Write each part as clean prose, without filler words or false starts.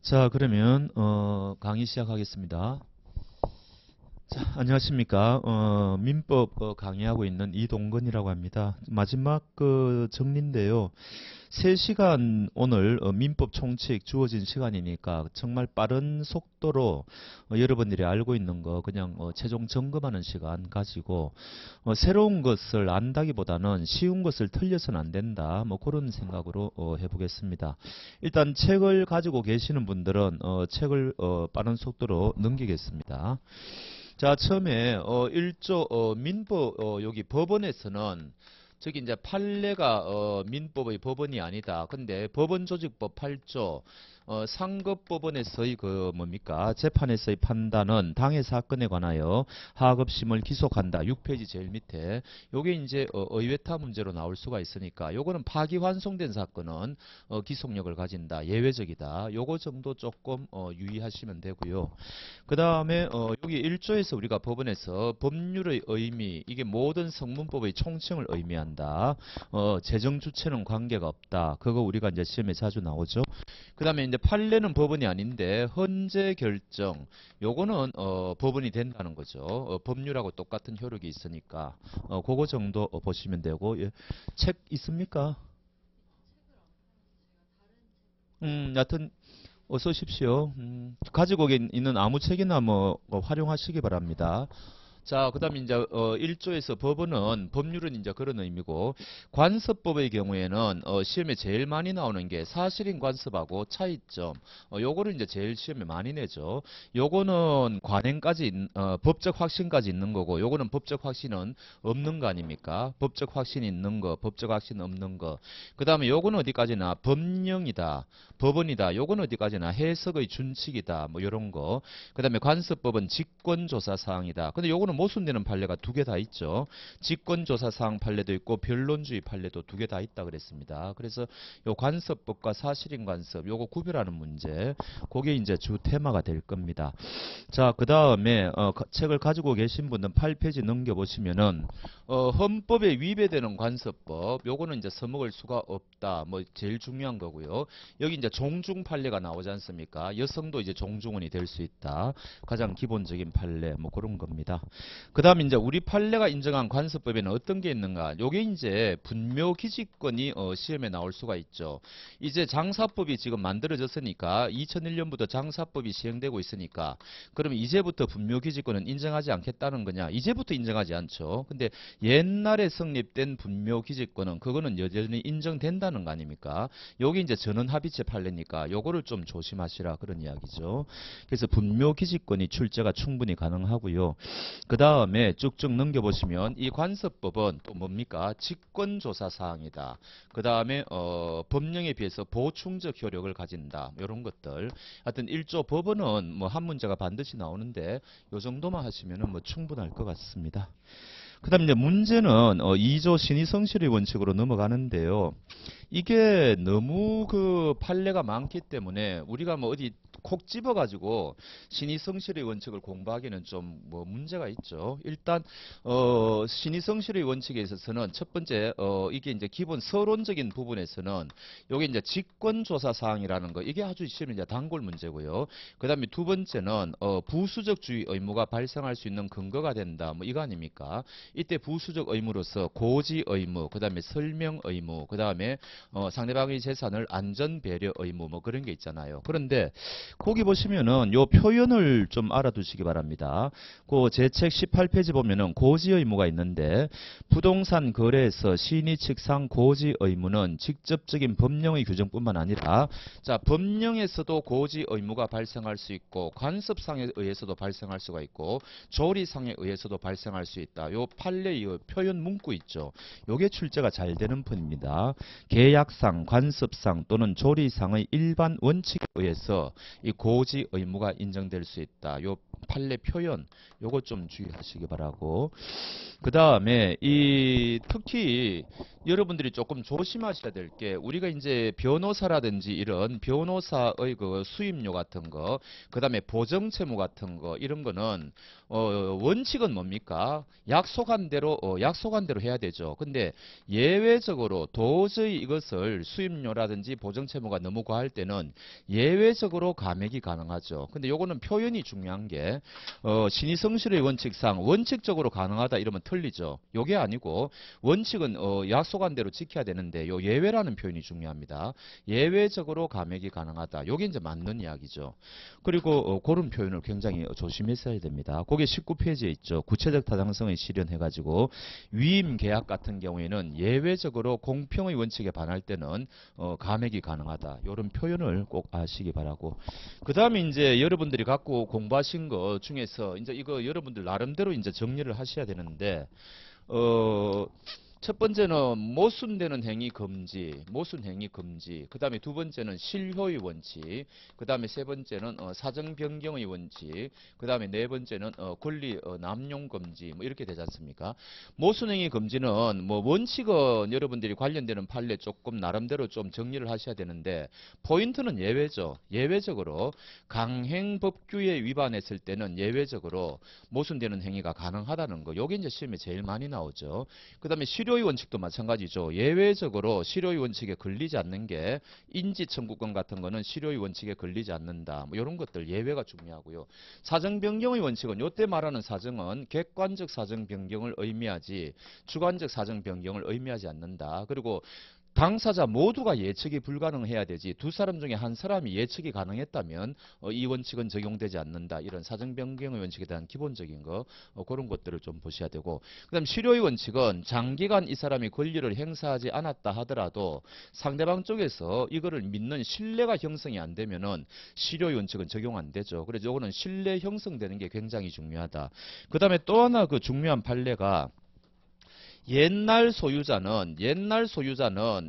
자, 그러면 강의 시작하겠습니다. 자, 안녕하십니까? 민법 강의하고 있는 이동건이라고 합니다. 마지막 정리인데요. 3시간 오늘 민법 총칙 주어진 시간이니까 정말 빠른 속도로 여러분들이 알고 있는 거 그냥 최종 점검하는 시간 가지고 새로운 것을 안다기보다는 쉬운 것을 틀려서는 안 된다. 뭐 그런 생각으로 해보겠습니다. 일단 책을 가지고 계시는 분들은 책을 빠른 속도로 넘기겠습니다. 자, 처음에 1조 민법 여기 법원에서는 저기 이제 판례가 민법의 법원이 아니다. 근데 법원조직법 8조 상급법원에서의 뭡니까? 재판에서의 판단은 당해 사건에 관하여 하급심을 기속한다. 6페이지 제일 밑에 요게 이제 의외타 문제로 나올 수가 있으니까 요거는 파기환송된 사건은 기속력을 가진다. 예외적이다. 요거 정도 조금 유의하시면 되고요. 그 다음에 여기 1조에서 우리가 법원에서 법률의 의미 이게 모든 성문법의 총칭을 의미한다. 재정 주체는 관계가 없다. 그거 우리가 이제 시험에 자주 나오죠. 그 다음에 이제 판례는 법원이 아닌데 헌재 결정 요거는 법원이 된다는 거죠. 법률하고 똑같은 효력이 있으니까 그거 정도 보시면 되고 책 있습니까? 여하튼 어서 오십시오. 가지고 있는 아무 책이나 뭐 활용하시기 바랍니다. 자, 그 다음에 이제 1조에서 법원은 법률은 이제 그런 의미고 관습법의 경우에는 시험에 제일 많이 나오는 게 사실인 관습하고 차이점. 요거를 이제 제일 시험에 많이 내죠. 요거는 관행까지 법적 확신까지 있는 거고 요거는 법적 확신은 없는 거 아닙니까? 법적 확신이 있는 거, 법적 확신 없는 거. 그 다음에 요거는 어디까지나 법령이다, 법원이다. 요거는 어디까지나 해석의 준칙이다. 뭐 요런 거. 그 다음에 관습법은 직권조사 사항이다. 근데 요거는 모순되는 판례가 두 개 다 있죠. 직권조사 사항 판례도 있고 변론주의 판례도 두 개 다 있다 그랬습니다. 그래서 요 관습법과 사실인 관습 요거 구별하는 문제 그게 이제 주 테마가 될 겁니다. 자, 그 다음에 책을 가지고 계신 분은 8페이지 넘겨보시면은 헌법에 위배되는 관습법 요거는 이제 써먹을 수가 없다. 뭐 제일 중요한 거고요. 여기 이제 종중 판례가 나오지 않습니까? 여성도 이제 종중원이 될 수 있다. 가장 기본적인 판례 뭐 그런 겁니다. 그 다음에 이제 우리 판례가 인정한 관습법에는 어떤 게 있는가? 요게 이제 분묘기지권이 시험에 나올 수가 있죠. 이제 장사법이 지금 만들어졌으니까 2001년부터 장사법이 시행되고 있으니까 그러면 이제부터 분묘기지권은 인정하지 않겠다는 거냐? 이제부터 인정하지 않죠. 근데 옛날에 성립된 분묘기지권은 그거는 여전히 인정된다는 거 아닙니까? 여기 이제 전원합의체 판례니까 요거를 좀 조심하시라 그런 이야기죠. 그래서 분묘기지권이 출제가 충분히 가능하고요. 그 다음에 쭉쭉 넘겨보시면 이 관습법은 또 뭡니까? 직권조사 사항이다. 그 다음에 법령에 비해서 보충적 효력을 가진다. 이런 것들. 하여튼 1조 법원은 뭐 한 문제가 반드시 나오는데 요 정도만 하시면 뭐 충분할 것 같습니다. 그 다음에 이제 문제는 2조 신의성실의 원칙으로 넘어가는데요. 이게 너무 판례가 많기 때문에 우리가 뭐 어디 콕 집어가지고 신의성실의 원칙을 공부하기는 좀 뭐 문제가 있죠. 일단 신의성실의 원칙에 있어서는 첫 번째 이게 이제 기본 서론적인 부분에서는 요게 이제 직권조사 사항이라는 거 이게 아주 시험에 이제 단골 문제고요. 그다음에 두 번째는 부수적주의 의무가 발생할 수 있는 근거가 된다. 뭐 이거 아닙니까? 이때 부수적 의무로서 고지 의무, 그다음에 설명 의무, 그다음에 상대방의 재산을 안전 배려 의무 뭐 그런 게 있잖아요. 그런데 거기 보시면은 요 표현을 좀 알아두시기 바랍니다. 그 제 책 18페이지 보면은 고지 의무가 있는데 부동산 거래에서 신의 측상 고지 의무는 직접적인 법령의 규정뿐만 아니라 자, 법령에서도 고지 의무가 발생할 수 있고 관습상에 의해서도 발생할 수가 있고 조리상에 의해서도 발생할 수 있다. 요 판례의 표현 문구 있죠. 요게 출제가 잘 되는 편입니다. 계약상, 관습상 또는 조리상의 일반 원칙에 의해서 이 고지 의무가 인정될 수 있다. 요 판례 표현 요거 좀 주의하시기 바라고. 그 다음에 이 특히 여러분들이 조금 조심하셔야 될 게 우리가 이제 변호사라든지 이런 변호사의 그 수임료 같은 거, 그다음에 보정채무 같은 거 이런 거는 원칙은 뭡니까? 약속한 대로 해야 되죠. 근데 예외적으로 도저히 이것을 수임료라든지 보정채무가 너무 과할 때는 예외적으로 감액이 가능하죠. 근데 요거는 표현이 중요한 게 신의성실의 원칙상 원칙적으로 가능하다 이러면 틀리죠. 요게 아니고 원칙은 약속한 대로 지켜야 되는데 요 예외라는 표현이 중요합니다. 예외적으로 감액이 가능하다. 요게 이제 맞는 이야기죠. 그리고 그런 표현을 굉장히 조심했어야 됩니다. 그게 19페이지에 있죠. 구체적 타당성을 실현해가지고 위임 계약 같은 경우에는 예외적으로 공평의 원칙에 반할 때는 감액이 가능하다. 이런 표현을 꼭 아시기 바라고. 그 다음에 이제 여러분들이 갖고 공부하신 것 중에서 이제 이거 여러분들 나름대로 이제 정리를 하셔야 되는데 첫 번째는 모순되는 행위 금지, 모순 행위 금지. 그 다음에 두 번째는 실효의 원칙. 그 다음에 세 번째는 사정 변경의 원칙. 그 다음에 네 번째는 권리 남용 금지. 뭐 이렇게 되지 않습니까? 모순 행위 금지는 뭐 원칙은 여러분들이 관련되는 판례 조금 나름대로 좀 정리를 하셔야 되는데 포인트는 예외죠. 예외적으로 강행법규에 위반했을 때는 예외적으로 모순되는 행위가 가능하다는 거. 요게 이제 시험에 제일 많이 나오죠. 그 다음에 실효의 원칙도 마찬가지죠. 예외적으로 실효의 원칙에 걸리지 않는 게 인지청구권 같은 거는 실효의 원칙에 걸리지 않는다. 뭐 이런 것들 예외가 중요하고요. 사정 변경의 원칙은 요때 말하는 사정은 객관적 사정 변경을 의미하지 주관적 사정 변경을 의미하지 않는다. 그리고 당사자 모두가 예측이 불가능해야 되지 두 사람 중에 한 사람이 예측이 가능했다면 이 원칙은 적용되지 않는다. 이런 사정 변경의 원칙에 대한 기본적인 거 그런 것들을 좀 보셔야 되고 그다음 실효의 원칙은 장기간 이 사람이 권리를 행사하지 않았다 하더라도 상대방 쪽에서 이거를 믿는 신뢰가 형성이 안 되면은 실효의 원칙은 적용 안 되죠. 그래서 이거는 신뢰 형성되는 게 굉장히 중요하다. 그다음에 또 하나 그 중요한 판례가 옛날 소유자는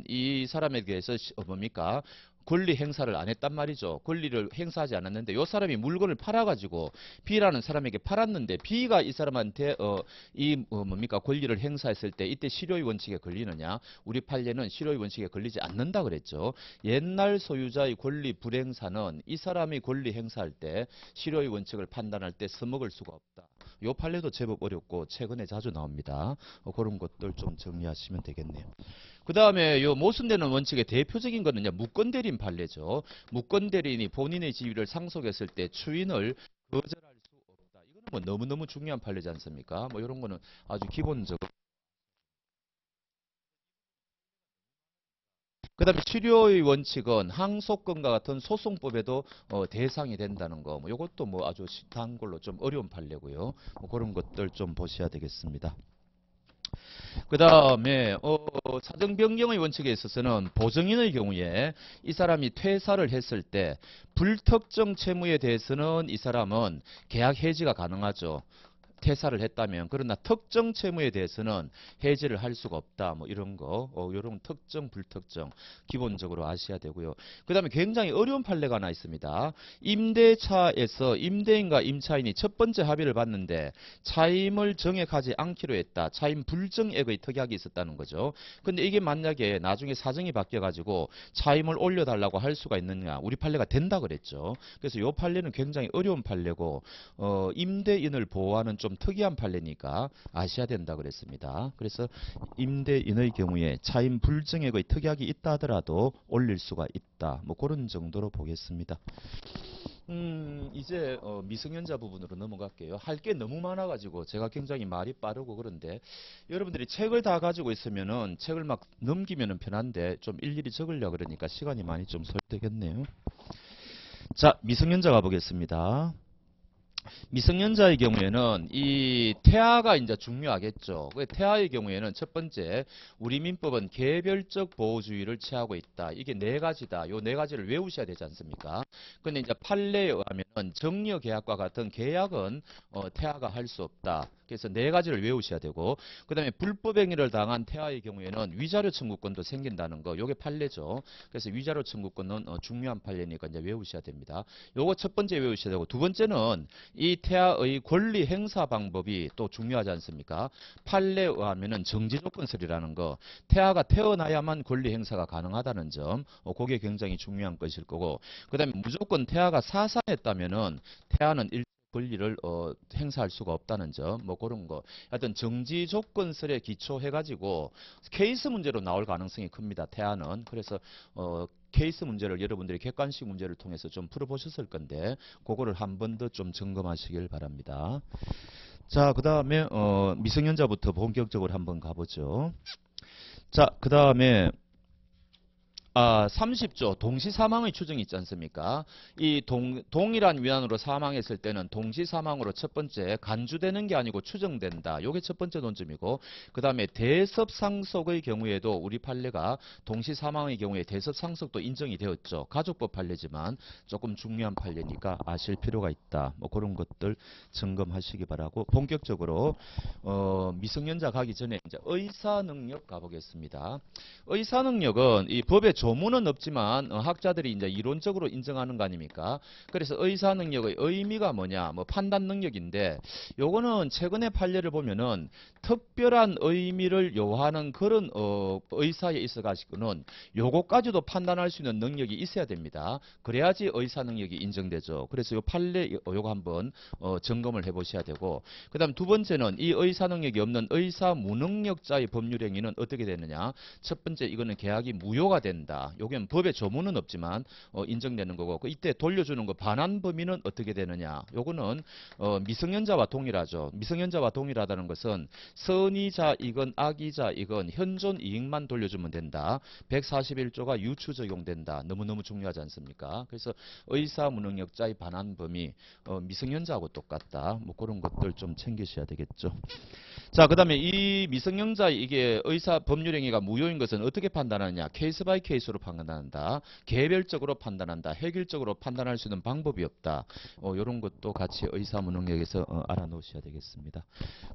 이 사람에 대해서 뭡니까? 권리 행사를 안 했단 말이죠. 권리를 행사하지 않았는데 이 사람이 물건을 팔아가지고 B라는 사람에게 팔았는데 B가 이 사람한테 뭡니까? 권리를 행사했을 때 이때 실효의 원칙에 걸리느냐? 우리 판례는 실효의 원칙에 걸리지 않는다 그랬죠. 옛날 소유자의 권리 불행사는 이 사람이 권리 행사할 때 실효의 원칙을 판단할 때 써먹을 수가 없다. 요 판례도 제법 어렵고 최근에 자주 나옵니다. 그런 것들 좀 정리하시면 되겠네요. 그 다음에 요 모순되는 원칙의 대표적인 거는 무건대리인 판례죠. 무건대리인이 본인의 지위를 상속했을 때 추인을 거절할 수 없다. 이거는 뭐 너무너무 중요한 판례지 않습니까? 뭐 이런 거는 아주 기본적으로. 그 다음에 실효의 원칙은 항소권과 같은 소송법에도 대상이 된다는 거. 뭐 이것도 뭐 아주 단골로 좀 어려운 판례고요. 뭐 그런 것들 좀 보셔야 되겠습니다. 그 다음에 사정 변경의 원칙에 있어서는 보증인의 경우에 이 사람이 퇴사를 했을 때 불특정 채무에 대해서는 이 사람은 계약 해지가 가능하죠. 퇴사를 했다면. 그러나 특정 채무에 대해서는 해지를 할 수가 없다. 뭐 이런 거, 이런 특정 불특정 기본적으로 아셔야 되고요. 그 다음에 굉장히 어려운 판례가 하나 있습니다. 임대차에서 임대인과 임차인이 첫 번째 합의를 봤는데 차임을 정액하지 않기로 했다. 차임 불정액의 특약이 있었다는 거죠. 근데 이게 만약에 나중에 사정이 바뀌어가지고 차임을 올려달라고 할 수가 있느냐. 우리 판례가 된다 그랬죠. 그래서 이 판례는 굉장히 어려운 판례고 임대인을 보호하는 좀 특이한 판례니까 아셔야 된다 그랬습니다. 그래서 임대인의 경우에 차임 불정액의 특약이 있다 하더라도 올릴 수가 있다. 뭐 그런 정도로 보겠습니다. 이제 미성년자 부분으로 넘어갈게요. 할 게 너무 많아가지고 제가 굉장히 말이 빠르고 그런데 여러분들이 책을 다 가지고 있으면은 책을 막 넘기면은 편한데 좀 일일이 적으려고 그러니까 시간이 많이 좀 설되겠네요. 자, 미성년자 가보겠습니다. 미성년자의 경우에는 이 태아가 이제 중요하겠죠. 그 태아의 경우에는 첫 번째 우리 민법은 개별적 보호주의를 취하고 있다. 이게 네 가지다. 요 네 가지를 외우셔야 되지 않습니까? 근데 이제 판례에 의하면 정려 계약과 같은 계약은 태아가 할 수 없다. 그래서 네 가지를 외우셔야 되고 그다음에 불법 행위를 당한 태아의 경우에는 위자료 청구권도 생긴다는 거. 요게 판례죠. 그래서 위자료 청구권은 중요한 판례니까 이제 외우셔야 됩니다. 요거 첫 번째 외우셔야 되고 두 번째는 이 태아의 권리 행사 방법이 또 중요하지 않습니까? 판례에 의하면은 정지 조건설이라는 거, 태아가 태어나야만 권리 행사가 가능하다는 점, 그게 굉장히 중요한 것일 거고, 그다음에 무조건 태아가 사상했다면은 태아는 권리를 행사할 수가 없다는 점, 뭐 그런 거. 하여튼 정지 조건설에 기초해가지고 케이스 문제로 나올 가능성이 큽니다. 태아는. 그래서 케이스 문제를 여러분들이 객관식 문제를 통해서 좀 풀어보셨을 건데 그거를 한 번 더 좀 점검하시길 바랍니다. 자, 그 다음에 미성년자부터 본격적으로 한번 가보죠. 자, 그 다음에 30조 동시 사망의 추정이 있지 않습니까? 이 동일한 위안으로 사망했을 때는 동시 사망으로 첫 번째 간주되는 게 아니고 추정된다. 요게 첫 번째 논점이고, 그 다음에 대섭상속의 경우에도 우리 판례가 동시 사망의 경우에 대섭상속도 인정이 되었죠. 가족법 판례지만 조금 중요한 판례니까 아실 필요가 있다. 뭐 그런 것들 점검하시기 바라고, 본격적으로 미성년자 가기 전에 이제 의사 능력 가보겠습니다. 의사 능력은 이 법에 조문은 없지만 학자들이 이제 이론적으로 인정하는 거 아닙니까? 그래서 의사 능력의 의미가 뭐냐? 뭐 판단 능력인데, 요거는 최근의 판례를 보면은 특별한 의미를 요하는 그런 의사에 있어 가지고는 요거까지도 판단할 수 있는 능력이 있어야 됩니다. 그래야지 의사 능력이 인정되죠. 그래서 요 판례 요거 한번 점검을 해 보셔야 되고, 그다음 두 번째는 이 의사 능력이 없는 의사 무능력자의 법률 행위는 어떻게 되느냐? 첫 번째, 이거는 계약이 무효가 된다. 요건 법에 조문은 없지만 인정되는 거고, 이때 돌려주는 거 반환 범위는 어떻게 되느냐? 요거는 미성년자와 동일하죠. 미성년자와 동일하다는 것은 선의자이건 악의자이건 현존 이익만 돌려주면 된다. 141조가 유추 적용된다. 너무너무 중요하지 않습니까? 그래서 의사 무능력자의 반환 범위 미성년자하고 똑같다. 뭐 그런 것들 좀 챙기셔야 되겠죠. 자, 그 다음에 이 미성년자 이게 의사 법률행위가 무효인 것은 어떻게 판단하느냐? 케이스 바이 케이스로 판단한다. 개별적으로 판단한다. 획일적으로 판단할 수 있는 방법이 없다. 이런 것도 같이 의사 무능력에서 알아놓으셔야 되겠습니다.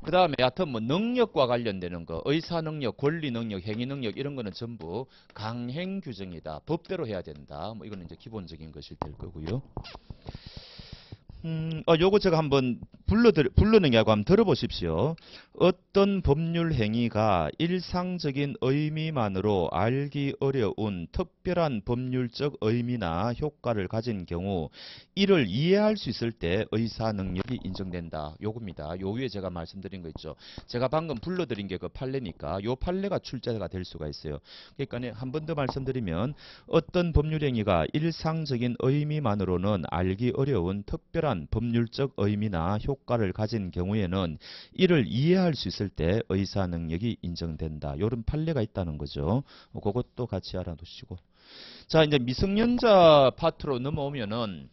그 다음에 여하튼 뭐 능력과 관련되는 거, 의사 능력, 권리 능력, 행위 능력 이런 거는 전부 강행 규정이다. 법대로 해야 된다. 뭐 이거는 이제 기본적인 것이 될 거고요. 요거 제가 한번 부르는 게 한번 들어보십시오. 어떤 법률 행위가 일상적인 의미만으로 알기 어려운 특별한 법률적 의미나 효과를 가진 경우 이를 이해할 수 있을 때 의사 능력이 인정된다. 요겁니다. 요 위에 제가 말씀드린 거 있죠. 제가 방금 불러드린 게 그 판례니까 요 판례가 출제가 될 수가 있어요. 그러니까 한 번 더 말씀드리면 어떤 법률 행위가 일상적인 의미만으로는 알기 어려운 특별한 법률적 의미나 효과를 가진 경우에는 이를 이해할 수 있을 때 의사 능력이 인정된다. 이런 판례가 있다는 거죠. 그것도 같이 알아두시고. 자, 이제 미성년자 파트로 넘어오면은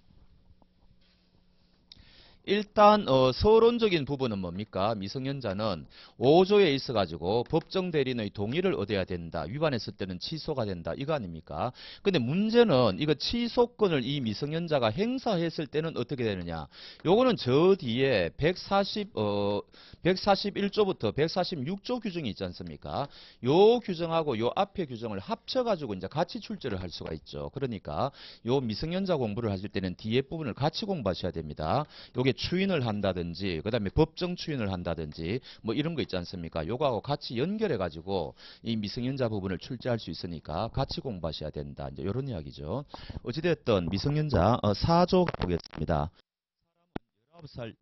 일단 서론적인 부분은 뭡니까? 미성년자는 5조에 있어가지고 법정 대리인의 동의를 얻어야 된다. 위반했을 때는 취소가 된다. 이거 아닙니까? 근데 문제는 이거 취소권을 이 미성년자가 행사했을 때는 어떻게 되느냐? 요거는 저 뒤에 141조부터 146조 규정이 있지 않습니까? 요 규정하고 요 앞에 규정을 합쳐가지고 이제 같이 출제를 할 수가 있죠. 그러니까 요 미성년자 공부를 하실 때는 뒤에 부분을 같이 공부하셔야 됩니다. 요게 추인을 한다든지 그다음에 법정 추인을 한다든지 뭐 이런 거 있지 않습니까? 요거하고 같이 연결해 가지고 이 미성년자 부분을 출제할 수 있으니까 같이 공부하셔야 된다. 이제 이런 이야기죠. 어찌됐든 미성년자 4조 보겠습니다. 19살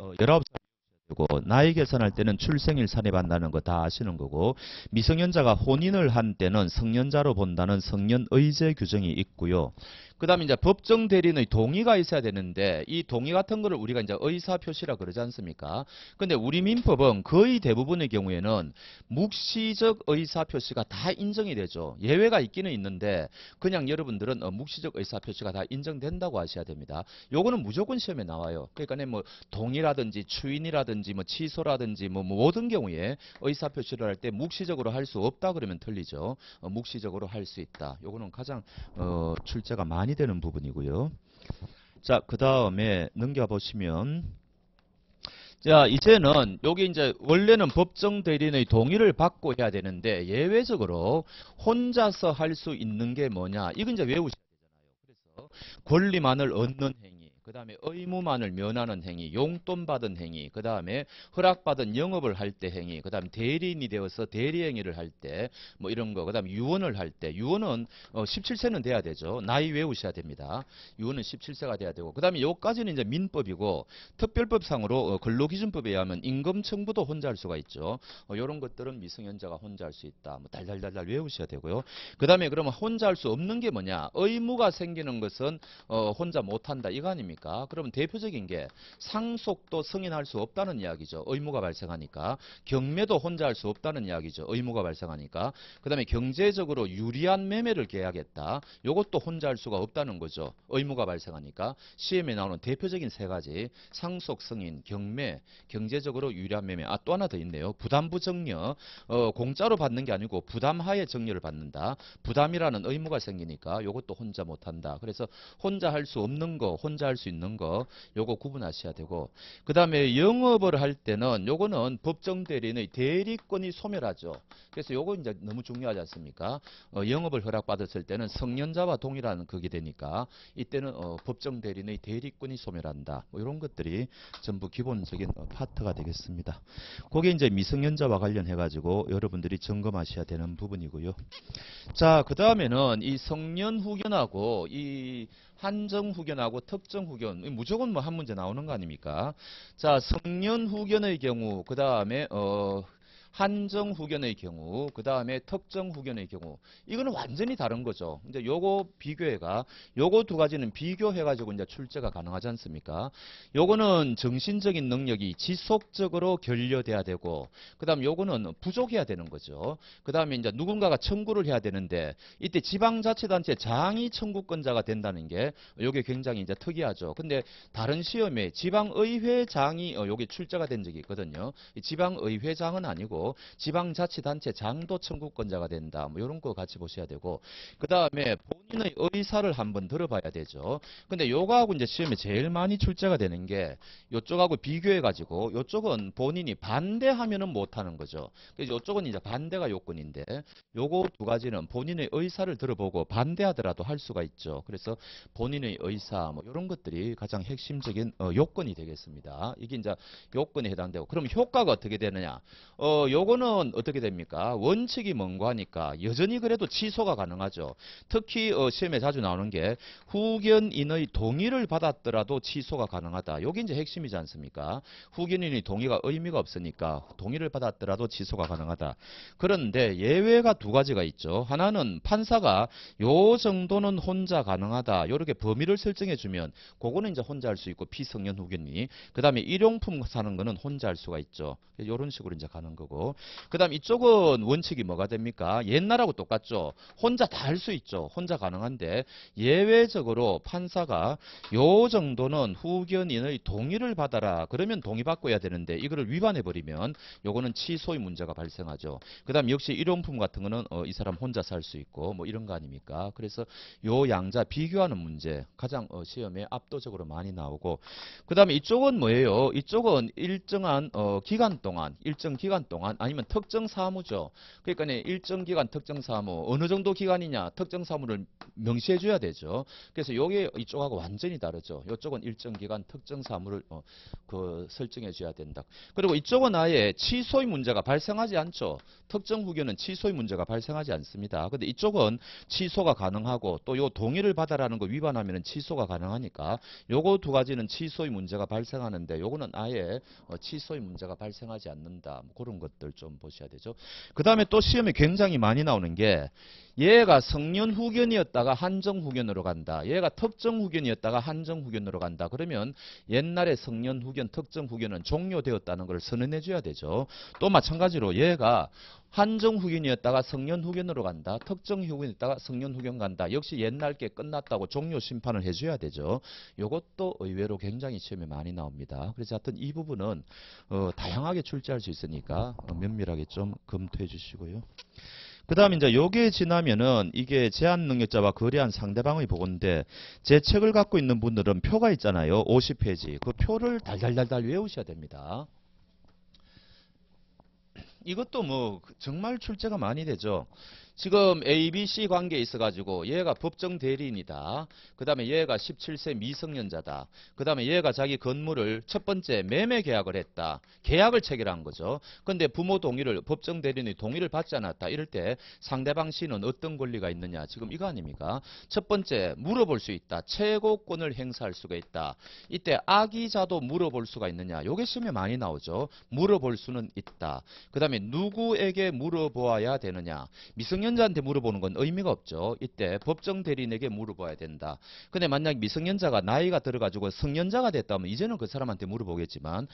고 나이 계산할 때는 출생일 산입한다는 거 다 아시는 거고, 미성년자가 혼인을 한 때는 성년자로 본다는 성년의제 규정이 있고요. 그 다음에 이제 법정 대리인의 동의가 있어야 되는데 이 동의 같은 거를 우리가 이제 의사표시라 그러지 않습니까? 근데 우리 민법은 거의 대부분의 경우에는 묵시적 의사표시가 다 인정이 되죠. 예외가 있기는 있는데 그냥 여러분들은 묵시적 의사표시가 다 인정된다고 하셔야 됩니다. 요거는 무조건 시험에 나와요. 그러니까 뭐 동의라든지 추인이라든지 뭐 취소라든지 뭐 모든 경우에 의사표시를 할 때 묵시적으로 할 수 없다 그러면 틀리죠. 묵시적으로 할 수 있다. 요거는 가장 출제가 많이 되는 부분이고요. 자, 그 다음에 넘겨보시면, 자, 이제는 여기 이제 원래는 법정 대리인의 동의를 받고 해야 되는데 예외적으로 혼자서 할 수 있는 게 뭐냐? 이건 이제 외우셔야 되잖아요. 그래서 권리만을 얻는 행위. 그 다음에 의무만을 면하는 행위, 용돈 받은 행위, 그 다음에 허락받은 영업을 할 때 행위, 그 다음에 대리인이 되어서 대리행위를 할 때 뭐 이런 거, 그 다음에 유언을 할 때, 유언은 17세는 돼야 되죠. 나이 외우셔야 됩니다. 유언은 17세가 돼야 되고, 그 다음에 요까지는 이제 민법이고, 특별법상으로 근로기준법에 의하면 임금 청구도 혼자 할 수가 있죠. 이런 것들은 미성년자가 혼자 할 수 있다. 뭐 달달달달 외우셔야 되고요. 그 다음에 그러면 혼자 할 수 없는 게 뭐냐? 의무가 생기는 것은 혼자 못한다 이거 아닙니까? 그러면 대표적인 게 상속도 승인할 수 없다는 이야기죠. 의무가 발생하니까. 경매도 혼자 할 수 없다는 이야기죠. 의무가 발생하니까. 그 다음에 경제적으로 유리한 매매를 계약했다. 이것도 혼자 할 수가 없다는 거죠. 의무가 발생하니까. 시험에 나오는 대표적인 세 가지. 상속 승인, 경매, 경제적으로 유리한 매매. 아, 또 하나 더 있네요. 부담부 정려. 공짜로 받는 게 아니고 부담하에 정려를 받는다. 부담이라는 의무가 생기니까 이것도 혼자 못한다. 그래서 혼자 할 수 없는 거, 혼자 할 수 있는 거 요거 구분하셔야 되고, 그 다음에 영업을 할 때는 요거는 법정 대리인의 대리권이 소멸하죠. 그래서 요거 이제 너무 중요하지 않습니까? 영업을 허락받았을 때는 성년자와 동일한 그게 되니까 이때는 법정 대리인의 대리권이 소멸한다. 뭐 이런 것들이 전부 기본적인 파트가 되겠습니다. 그게 이제 미성년자와 관련해 가지고 여러분들이 점검하셔야 되는 부분이고요. 자, 그 다음에는 이 성년 후견하고 이 한정 후견하고 특정 후견 무조건 뭐 한 문제 나오는 거 아닙니까? 자, 성년 후견의 경우, 그 다음에 한정 후견의 경우, 그 다음에 특정 후견의 경우, 이거는 완전히 다른 거죠. 이제 요거 비교해가, 요거 두 가지는 비교해가지고 이제 출제가 가능하지 않습니까? 요거는 정신적인 능력이 지속적으로 결여돼야 되고, 그 다음 요거는 부족해야 되는 거죠. 그 다음에 이제 누군가가 청구를 해야 되는데, 이때 지방자치단체 장이 청구권자가 된다는 게, 요게 굉장히 이제 특이하죠. 근데 다른 시험에 지방의회장이 요게 출제가 된 적이 있거든요. 지방의회장은 아니고, 지방자치단체 장도 청구권자가 된다. 뭐 이런 거 같이 보셔야 되고, 그 다음에 본인의 의사를 한번 들어봐야 되죠. 근데 요거하고 이제 시험에 제일 많이 출제가 되는 게 요쪽하고 비교해 가지고 요쪽은 본인이 반대하면은 못하는 거죠. 그래서 요쪽은 이제 반대가 요건인데 요거 두 가지는 본인의 의사를 들어보고 반대하더라도 할 수가 있죠. 그래서 본인의 의사 뭐 이런 것들이 가장 핵심적인 요건이 되겠습니다. 이게 이제 요건에 해당되고, 그럼 효과가 어떻게 되느냐? 요거는 어떻게 됩니까? 원칙이 뭔고하니까 여전히 그래도 취소가 가능하죠. 특히 시험에 자주 나오는 게 후견인의 동의를 받았더라도 취소가 가능하다. 요게 이제 핵심이지 않습니까? 후견인의 동의가 의미가 없으니까 동의를 받았더라도 취소가 가능하다. 그런데 예외가 두 가지가 있죠. 하나는 판사가 요 정도는 혼자 가능하다. 요렇게 범위를 설정해 주면 그거는 이제 혼자 할 수 있고 피성년 후견이. 그 다음에 일용품 사는 거는 혼자 할 수가 있죠. 요런 식으로 이제 가는 거고. 그 다음 이쪽은 원칙이 뭐가 됩니까? 옛날하고 똑같죠. 혼자 다 할 수 있죠. 혼자 가능한데 예외적으로 판사가 요 정도는 후견인의 동의를 받아라. 그러면 동의받고 해야 되는데 이거를 위반해버리면 요거는 취소의 문제가 발생하죠. 그 다음 역시 일용품 같은 거는 이 사람 혼자 살 수 있고 뭐 이런 거 아닙니까? 그래서 요 양자 비교하는 문제 가장 시험에 압도적으로 많이 나오고, 그 다음에 이쪽은 뭐예요? 이쪽은 일정한 기간 동안, 일정 기간 동안 아니면 특정 사무죠. 그러니까 일정 기간 특정 사무, 어느 정도 기간이냐 특정 사무를 명시해 줘야 되죠. 그래서 요게 이쪽하고 완전히 다르죠. 이쪽은 일정 기간 특정 사무를 설정해 줘야 된다. 그리고 이쪽은 아예 취소의 문제가 발생하지 않죠. 특정 후견은 취소의 문제가 발생하지 않습니다. 근데 이쪽은 취소가 가능하고 또 요 동의를 받아라는 거 위반하면 취소가 가능하니까 요거 두 가지는 취소의 문제가 발생하는데 요거는 아예 취소의 문제가 발생하지 않는다. 뭐 그런 것들 좀 보셔야 되죠. 그 다음에 또 시험에 굉장히 많이 나오는 게 얘가 성년 후견이었다가 한정 후견으로 간다. 얘가 특정 후견이었다가 한정 후견으로 간다. 그러면 옛날에 성년 후견, 특정 후견은 종료되었다는 걸 선언해 줘야 되죠. 또 마찬가지로 얘가 한정 후견이었다가 성년 후견으로 간다. 특정 후견이었다가 성년 후견 간다. 역시 옛날 게 끝났다고 종료 심판을 해줘야 되죠. 이것도 의외로 굉장히 시험에 많이 나옵니다. 그래서 하여튼 이 부분은 다양하게 출제할 수 있으니까 면밀하게 좀 검토해 주시고요. 그 다음에 이제 요게 지나면은 이게 제한 능력자와 거래한 상대방의 보고인데, 제 책을 갖고 있는 분들은 표가 있잖아요. 50페이지. 그 표를 달달달달 외우셔야 됩니다. 이것도 뭐 정말 출제가 많이 되죠. 지금 A, B, C 관계에 있어가지고 얘가 법정 대리인이다. 그 다음에 얘가 17세 미성년자다. 그 다음에 얘가 자기 건물을 첫 번째 매매 계약을 했다. 계약을 체결한 거죠. 근데 부모 동의를 법정 대리인의 동의를 받지 않았다. 이럴 때 상대방 C는 어떤 권리가 있느냐. 지금 이거 아닙니까? 첫 번째 물어볼 수 있다. 최고권을 행사할 수가 있다. 이때 악의자도 물어볼 수가 있느냐. 요게 시험에 많이 나오죠. 물어볼 수는 있다. 그 다음에 누구에게 물어보아야 되느냐. 미성년자한테 물어보는 건 의미가 없죠. 이때 법정 대리인에게 물어봐야 된다. 근데 만약 미성년자가 나이가 들어가지고 성년자가 됐다면 이제는 그 사람한테 물어보겠지만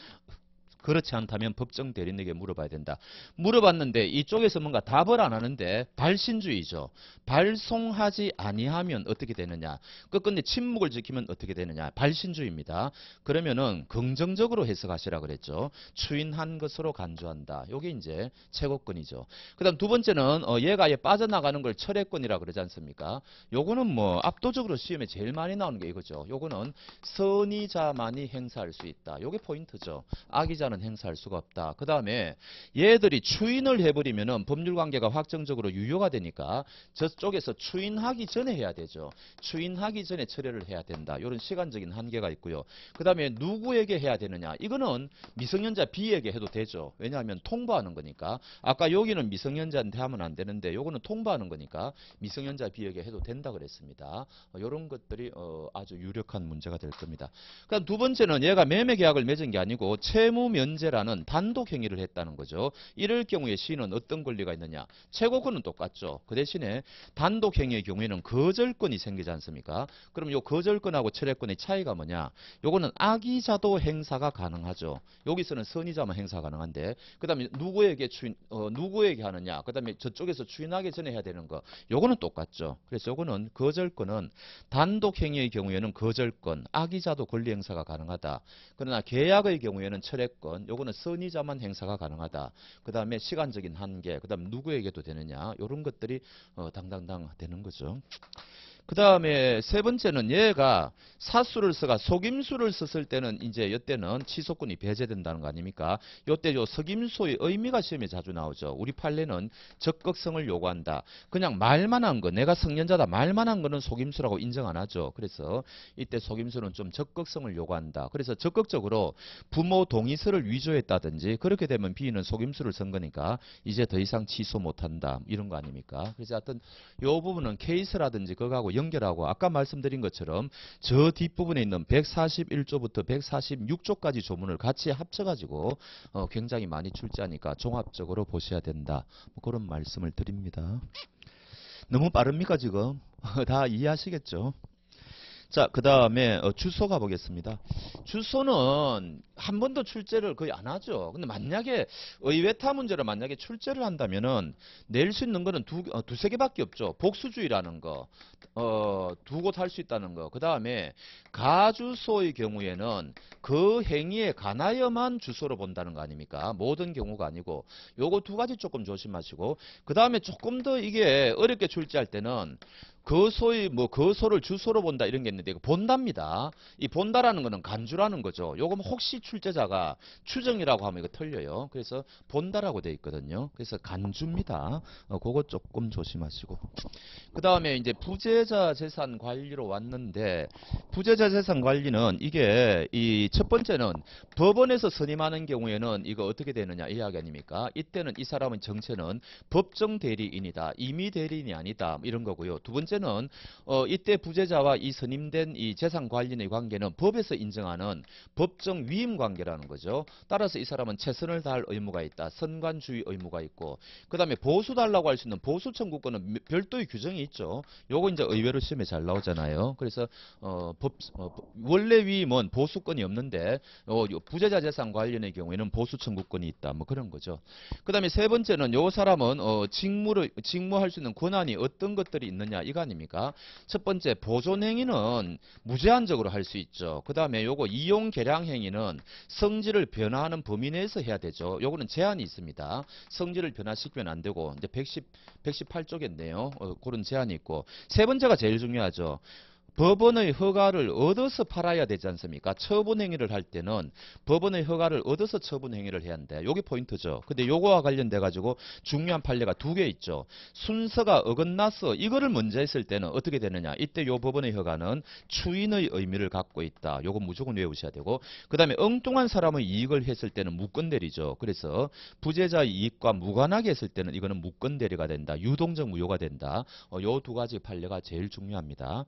그렇지 않다면 법정 대리인에게 물어봐야 된다. 물어봤는데 이쪽에서 뭔가 답을 안 하는데 발신주의죠. 발송하지 아니하면 어떻게 되느냐. 끝끝내 침묵을 지키면 어떻게 되느냐. 발신주의입니다. 그러면은 긍정적으로 해석하시라 그랬죠. 추인한 것으로 간주한다. 요게 이제 최고권이죠. 그 다음 두 번째는 얘가 아예 빠져나가는 걸 철회권이라 그러지 않습니까? 요거는 뭐 압도적으로 시험에 제일 많이 나오는 게 이거죠. 요거는 선의자만이 행사할 수 있다. 요게 포인트죠. 악의자는 행사할 수가 없다. 그 다음에 얘들이 추인을 해버리면은 법률관계가 확정적으로 유효가 되니까 저쪽에서 추인하기 전에 해야 되죠. 추인하기 전에 처리를 해야 된다. 이런 시간적인 한계가 있고요. 그 다음에 누구에게 해야 되느냐. 이거는 미성년자 B에게 해도 되죠. 왜냐하면 통보하는 거니까. 아까 여기는 미성년자한테 하면 안 되는데 요거는 통보하는 거니까 미성년자 B에게 해도 된다 그랬습니다. 이런 것들이 아주 유력한 문제가 될 겁니다. 그다음 두 번째는 얘가 매매 계약을 맺은 게 아니고 채무 면제라는 단독 행위를 했다는 거죠. 이럴 경우에 C는 어떤 권리가 있느냐. 최고권은 똑같죠. 그 대신에 단독 행위의 경우에는 거절권이 생기지 않습니까? 그럼 요 거절권하고 철회권의 차이가 뭐냐. 요거는 악의자도 행사가 가능하죠. 여기서는 선의자만 행사 가능한데 그 다음에 누구에게 누구에게 하느냐. 그 다음에 저쪽에서 추인하기 전에 해야 되는 거. 요거는 똑같죠. 그래서 요거는 거절권은 단독 행위의 경우에는 거절권, 악의자도 권리 행사가 가능하다. 그러나 계약의 경우에는 철회권, 요거는 선의자만 행사가 가능하다. 그 다음에 시간적인 한계, 그 다음 누구에게도 되느냐. 요런 것들이 당당당 되는 거죠. 그 다음에 세 번째는 얘가 사수를 써가 속임수를 썼을 때는 이제 이때는 취소권이 배제된다는 거 아닙니까? 이때 요 속임수의 의미가 시험에 자주 나오죠. 우리 판례는 적극성을 요구한다. 그냥 말만 한 거, 내가 성년자다 말만 한 거는 속임수라고 인정 안 하죠. 그래서 이때 속임수는 좀 적극성을 요구한다. 그래서 적극적으로 부모 동의서를 위조했다든지 그렇게 되면 B는 속임수를 쓴 거니까 이제 더 이상 취소 못한다. 이런 거 아닙니까? 그래서 하여튼 요 부분은 케이스라든지 그거하고 연결하고 아까 말씀드린 것처럼 저 뒷부분에 있는 141조부터 146조까지 조문을 같이 합쳐가지고 굉장히 많이 출제하니까 종합적으로 보셔야 된다. 뭐 그런 말씀을 드립니다. 너무 빠릅니까 지금? 다 이해하시겠죠? 자, 그 다음에 주소 가보겠습니다. 주소는 한 번도 출제를 거의 안 하죠. 근데 만약에 의외타 문제를 만약에 출제를 한다면은 낼 수 있는 거는 두세 개밖에 없죠. 복수주의라는 거, 두 곳 할 수 있다는 거. 그 다음에 가주소의 경우에는 그 행위에 관하여만 주소로 본다는 거 아닙니까? 모든 경우가 아니고 요거 두 가지 조금 조심하시고 그 다음에 조금 더 이게 어렵게 출제할 때는 거소의 거소를 주소로 본다 이런 게 있는데 이거 본답니다. 이 본다라는 거는 간주라는 거죠. 요거 혹시 출제자가 추정이라고 하면 이거 틀려요. 그래서 본다라고 돼 있거든요. 그래서 간주입니다. 그거 조금 조심하시고. 그 다음에 이제 부재자 재산 관리로 왔는데 부재자 재산 관리는 이게 이 첫 번째는 법원에서 선임하는 경우에는 이거 어떻게 되느냐 이 이야기 아닙니까? 이때는 이 사람의 정체는 법정 대리인이다. 임의 대리인이 아니다. 이런 거고요. 두 번째는 이때 부재자와 이 선임된 이 재산 관리인의 관계는 법에서 인정하는 법정 위임 관계라는 거죠. 따라서 이 사람은 최선을 다할 의무가 있다. 선관주의 의무가 있고 그 다음에 보수 달라고 할 수 있는 보수 청구권은 별도의 규정이 있죠. 요거 이제 의외로 시험에 잘 나오잖아요. 그래서 원래 위임은 보수권이 없는데 부재자 재산 관련의 경우에는 보수 청구권이 있다. 뭐 그런 거죠. 그 다음에 세 번째는 요 사람은 직무할 수 있는 권한이 어떤 것들이 있느냐 이거 아닙니까? 첫 번째 보존 행위는 무제한적으로 할 수 있죠. 그 다음에 요거 이용 개량 행위는 성질을 변화하는 범위 내에서 해야 되죠. 요거는 제한이 있습니다. 성질을 변화시키면 안 되고 이제 118조겠네요. 그런 제한이 있고 세 번째가 제일 중요하죠. 법원의 허가를 얻어서 팔아야 되지 않습니까? 처분행위를 할 때는 법원의 허가를 얻어서 처분행위를 해야 한대. 요게 포인트죠. 근데 요거와 관련돼 가지고 중요한 판례가 두 개 있죠. 순서가 어긋나서 이거를 먼저 했을 때는 어떻게 되느냐. 이때 요 법원의 허가는 추인의 의미를 갖고 있다. 요거 무조건 외우셔야 되고, 그 다음에 엉뚱한 사람의 이익을 했을 때는 무건대리죠. 그래서 부재자의 이익과 무관하게 했을 때는 이거는 무건대리가 된다. 유동적 무효가 된다. 요 두 가지 판례가 제일 중요합니다.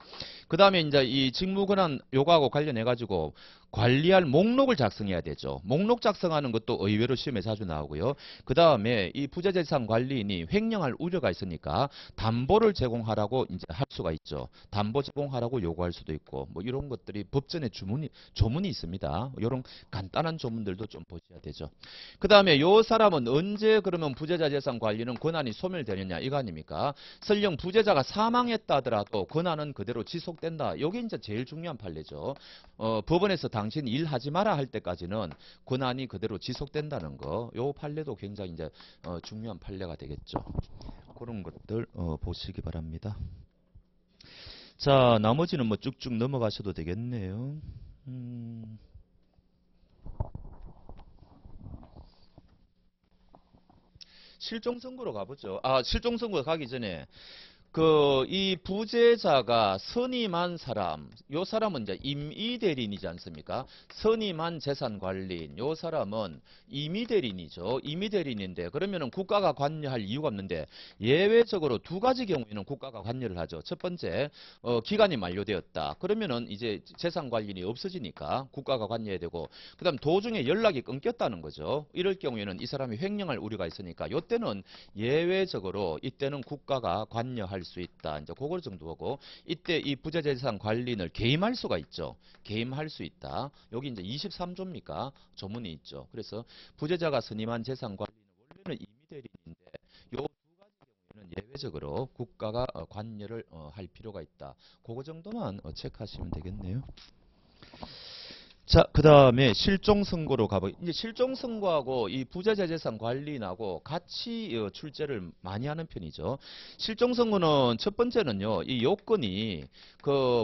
그 다음에 이제 이 직무권한 요구하고 관련해 가지고 관리할 목록을 작성해야 되죠. 목록 작성하는 것도 의외로 시험에 자주 나오고요. 그 다음에 이 부재재산 관리인이 횡령할 우려가 있으니까 담보를 제공하라고 이제 할 수가 있죠. 담보 제공하라고 요구할 수도 있고, 뭐 이런 것들이 법전에 조문이 있습니다. 이런 간단한 조문들도 좀 보셔야 되죠. 그 다음에 요 사람은 언제 그러면 부재자 재산 관리는 권한이 소멸되느냐 이거 아닙니까? 설령 부재자가 사망했다 하더라도 권한은 그대로 지속된다. 이게 이제 제일 중요한 판례죠. 법원에서 당신 일하지 마라 할 때까지는 권한이 그대로 지속된다는 거. 요 판례도 굉장히 이제 중요한 판례가 되겠죠. 그런 것들 보시기 바랍니다. 자, 나머지는 뭐 쭉쭉 넘어가셔도 되겠네요. 실종선고로 가보죠. 실종선고 가기 전에 이 부재자가 선임한 사람, 요 사람은 이제 임의대리인이지 않습니까? 선임한 재산관리인, 요 사람은 임의대리인이죠. 임의대리인인데 그러면은 국가가 관여할 이유가 없는데 예외적으로 두 가지 경우에는 국가가 관여를 하죠. 첫 번째, 기간이 만료되었다. 그러면은 이제 재산관리인이 없어지니까 국가가 관여해야 되고, 그다음 도중에 연락이 끊겼다는 거죠. 이럴 경우에는 이 사람이 횡령할 우려가 있으니까 요때는 예외적으로 이때는 국가가 관여할 수 있다. 이제 그거 정도 보고, 이때 이 부재재산 관리인을 개임할 수가 있죠. 개임할 수 있다. 여기 이제 23조입니까? 조문이 있죠. 그래서 부재자가 선임한 재산 관리는 원래는 임의대리인인데 요 두 가지 경우에는 예외적으로 국가가 관여를 할 필요가 있다. 그거 정도만 체크하시면 되겠네요. 자, 그 다음에 실종선고로 이제 실종선고하고 이 부재자 재산 관리인하고 같이 출제를 많이 하는 편이죠. 실종선고는 첫 번째는요, 이 요건이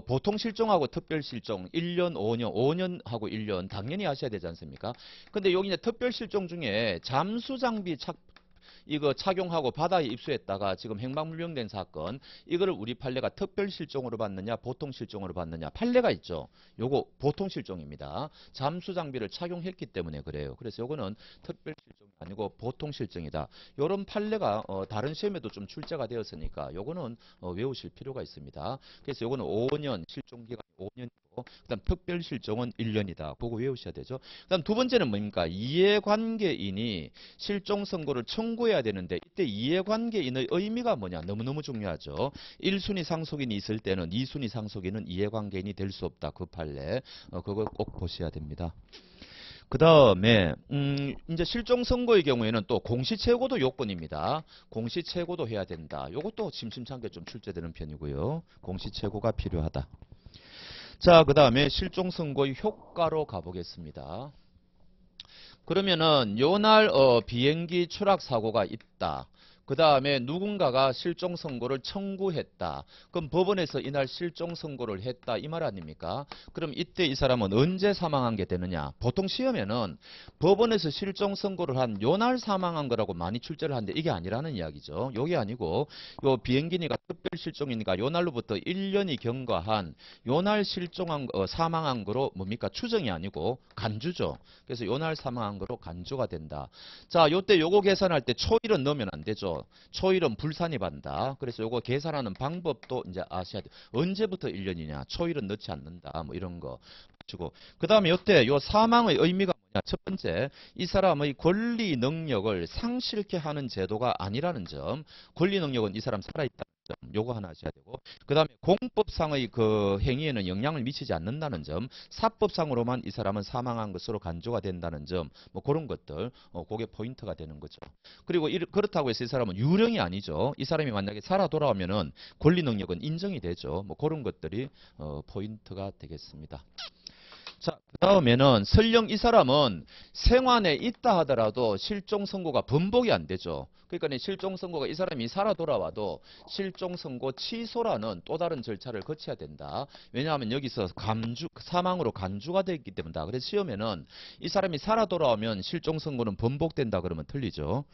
보통 실종하고 특별 실종 1년, 5년, 5년하고 1년 당연히 하셔야 되지 않습니까? 근데 여기 이제 특별 실종 중에 잠수장비 이거 착용하고 바다에 입수했다가 지금 행방불명된 사건, 이거를 우리 판례가 특별실종으로 받느냐 보통실종으로 받느냐 판례가 있죠. 요거 보통실종입니다. 잠수장비를 착용했기 때문에 그래요. 그래서 요거는 특별실종이 아니고 보통실종이다. 요런 판례가 다른 시험에도 좀 출제가 되었으니까 요거는 외우실 필요가 있습니다. 그래서 요거는 5년 실종기간이 5년이고, 그다음 특별실종은 1년이다. 그거 외우셔야 되죠. 그다음 두 번째는 뭡니까? 이해관계인이 실종선고를 청구해야 되는데 이때 이해관계인의 의미가 뭐냐? 너무너무 중요하죠. 1순위 상속인이 있을 때는 2순위 상속인은 이해관계인이 될 수 없다. 그 판례. 그거 꼭 보셔야 됩니다. 그 다음에 이제 실종선고의 경우에는 또 공시최고도 요건입니다. 공시최고도 해야 된다. 요것도 심심찮게 좀 출제되는 편이고요. 공시최고가 필요하다. 자, 그 다음에 실종선고의 효과로 가보겠습니다. 그러면은 요날 비행기 추락 사고가 있다. 그 다음에 누군가가 실종선고를 청구했다. 그럼 법원에서 이날 실종선고를 했다. 이 말 아닙니까? 그럼 이때 이 사람은 언제 사망한 게 되느냐? 보통 시험에는 법원에서 실종선고를 한 요날 사망한 거라고 많이 출제를 하는데 이게 아니라는 이야기죠. 요게 아니고 요 비행기니까 특별실종이니까 요날로부터 1년이 경과한 요날 사망한 거로 뭡니까? 추정이 아니고 간주죠. 그래서 요날 사망한 거로 간주가 된다. 자, 요때 요거 계산할 때 초일은 넣으면 안 되죠. 초일은 불산이 반다. 그래서 요거 계산하는 방법도 이제 아셔야 돼요. 언제부터 1년이냐? 초일은 넣지 않는다. 뭐 이런 거. 그 다음에 요때 요 사망의 의미가 뭐냐? 첫 번째, 이 사람의 권리 능력을 상실케 하는 제도가 아니라는 점. 권리 능력은 이 사람 살아있다는 점. 요거 하나 하셔야 되고. 그 다음에 공법상의 그 행위에는 영향을 미치지 않는다는 점. 사법상으로만 이 사람은 사망한 것으로 간주가 된다는 점. 뭐 그런 것들. 그게 포인트가 되는 거죠. 그리고 그렇다고 해서 이 사람은 유령이 아니죠. 이 사람이 만약에 살아 돌아오면은 권리 능력은 인정이 되죠. 뭐 그런 것들이 포인트가 되겠습니다. 자, 그 다음에는 설령 이 사람은 생환에 있다 하더라도 실종 선고가 번복이 안 되죠. 그러니까 실종 선고가 이 사람이 살아 돌아와도 실종 선고 취소라는 또 다른 절차를 거쳐야 된다. 왜냐하면 여기서 사망으로 간주가 되기 때문이다. 그래서 시험에는 이 사람이 살아 돌아오면 실종 선고는 번복된다 그러면 틀리죠.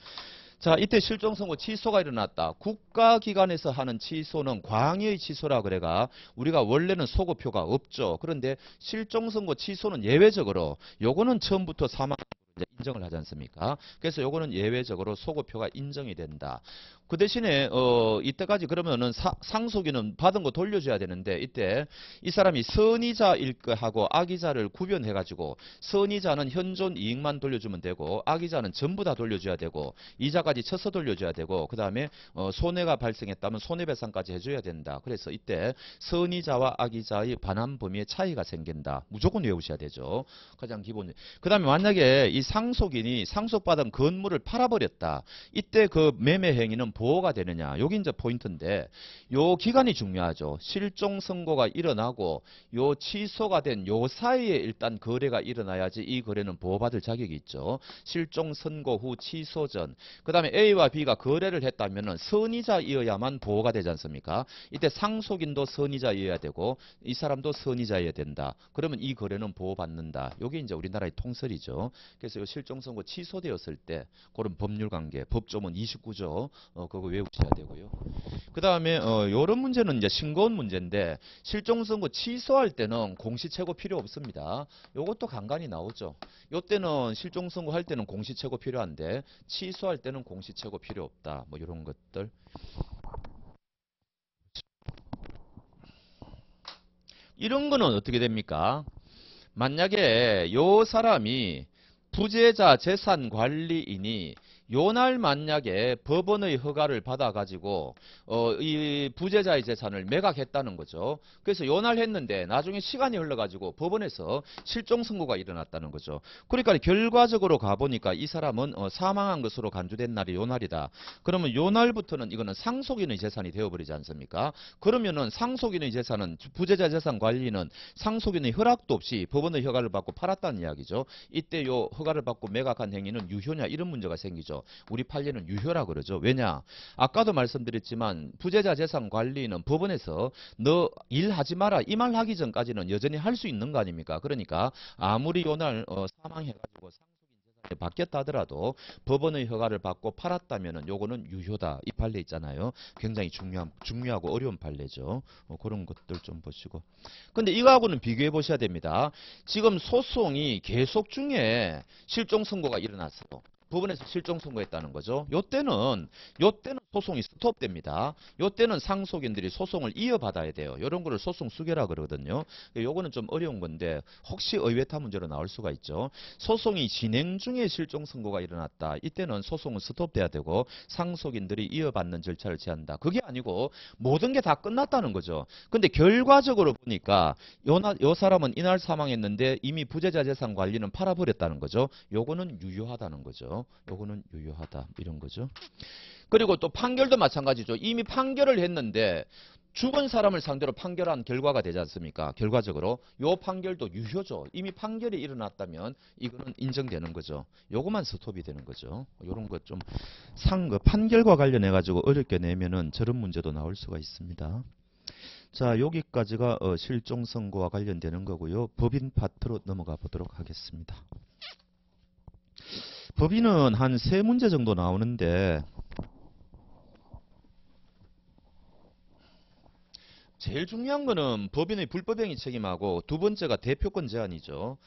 자, 이때 실종 선고 취소가 일어났다. 국가기관에서 하는 취소는 광의의 취소라 그래가 우리가 원래는 소급표가 없죠. 그런데 실종 선고 취소는 예외적으로 요거는 처음부터 사망 인정을 하지 않습니까? 그래서 요거는 예외적으로 소급표가 인정이 된다. 그 대신에 이때까지 그러면은 상속인은 받은 거 돌려줘야 되는데 이때 이 사람이 선의자일 거하고 악의자를 구별해 가지고 선의자는 현존 이익만 돌려주면 되고 악의자는 전부 다 돌려줘야 되고 이자까지 쳐서 돌려줘야 되고 그 다음에 손해가 발생했다면 손해배상까지 해줘야 된다. 그래서 이때 선의자와 악의자의 반환 범위의 차이가 생긴다. 무조건 외우셔야 되죠. 가장 기본. 그 다음에 만약에 이 상속인이 상속받은 건물을 팔아버렸다. 이때 그 매매 행위는 보호가 되느냐. 여기 이제 포인트인데 요 기간이 중요하죠. 실종 선고가 일어나고 요 취소가 된 요 사이에 일단 거래가 일어나야지 이 거래는 보호받을 자격이 있죠. 실종 선고 후 취소 전. 그 다음에 A와 B가 거래를 했다면 선의자이어야만 보호가 되지 않습니까? 이때 상속인도 선의자이어야 되고 이 사람도 선의자여야 된다. 그러면 이 거래는 보호받는다. 이게 이제 우리나라의 통설이죠. 그래서 이 실종 선고 취소되었을 때 그런 법률 관계, 법조문 29조 그거 외우셔야 되고요. 그 다음에 이런 문제는 이제 싱거운 문제인데 실종 선고 취소할 때는 공시채고 필요 없습니다. 요것도 간간히 나오죠. 요때는 실종 선고할 때는 공시채고 필요한데 취소할 때는 공시채고 필요 없다. 뭐 이런 것들. 이런 거는 어떻게 됩니까? 만약에 요 사람이 부재자 재산 관리인이 요날 만약에 법원의 허가를 받아가지고 이 부재자의 재산을 매각했다는 거죠. 그래서 요날 했는데 나중에 시간이 흘러가지고 법원에서 실종 선고가 일어났다는 거죠. 그러니까 결과적으로 가보니까 이 사람은 사망한 것으로 간주된 날이 요날이다. 그러면 요날부터는 이거는 상속인의 재산이 되어버리지 않습니까? 그러면은 상속인의 재산은 부재자 재산 관리는 상속인의 허락도 없이 법원의 허가를 받고 팔았다는 이야기죠. 이때 요 허가를 받고 매각한 행위는 유효냐 이런 문제가 생기죠. 우리 판례는 유효라 그러죠. 왜냐? 아까도 말씀드렸지만 부재자 재산 관리는 법원에서 너 일하지 마라 이 말 하기 전까지는 여전히 할 수 있는 거 아닙니까? 그러니까 아무리 요날 사망해가지고 상속인 재산이 바뀌었다 하더라도 법원의 허가를 받고 팔았다면은 요거는 유효다. 이 판례 있잖아요. 굉장히 중요하고 어려운 판례죠. 그런 것들 좀 보시고. 근데 이거하고는 비교해 보셔야 됩니다. 지금 소송이 계속 중에 실종 선고가 일어났어요. 법원에서 실종 선고했다는 거죠. 요때는 소송이 스톱됩니다. 요때는 상속인들이 소송을 이어받아야 돼요. 이런 거를 소송 수계라 그러거든요. 요거는 좀 어려운 건데 혹시 의외타 문제로 나올 수가 있죠. 소송이 진행 중에 실종 선고가 일어났다. 이때는 소송은 스톱돼야 되고 상속인들이 이어받는 절차를 취한다. 그게 아니고 모든 게 다 끝났다는 거죠. 근데 결과적으로 보니까 요 사람은 이날 사망했는데 이미 부재자 재산 관리는 팔아버렸다는 거죠. 요거는 유효하다는 거죠. 요거는 유효하다 이런 거죠. 그리고 또 판결도 마찬가지죠. 이미 판결을 했는데 죽은 사람을 상대로 판결한 결과가 되지 않습니까? 결과적으로 요 판결도 유효죠. 이미 판결이 일어났다면 이거는 인정되는 거죠. 요거만 스톱이 되는 거죠. 요런 것 좀 판결과 관련해 가지고 어렵게 내면은 저런 문제도 나올 수가 있습니다. 자, 여기까지가 실종 선고와 관련되는 거고요. 법인 파트로 넘어가 보도록 하겠습니다. 법인은 한 3문제 정도 나오는데 제일 중요한 거는 법인의 불법행위 책임하고 두 번째가 대표권 제한이죠.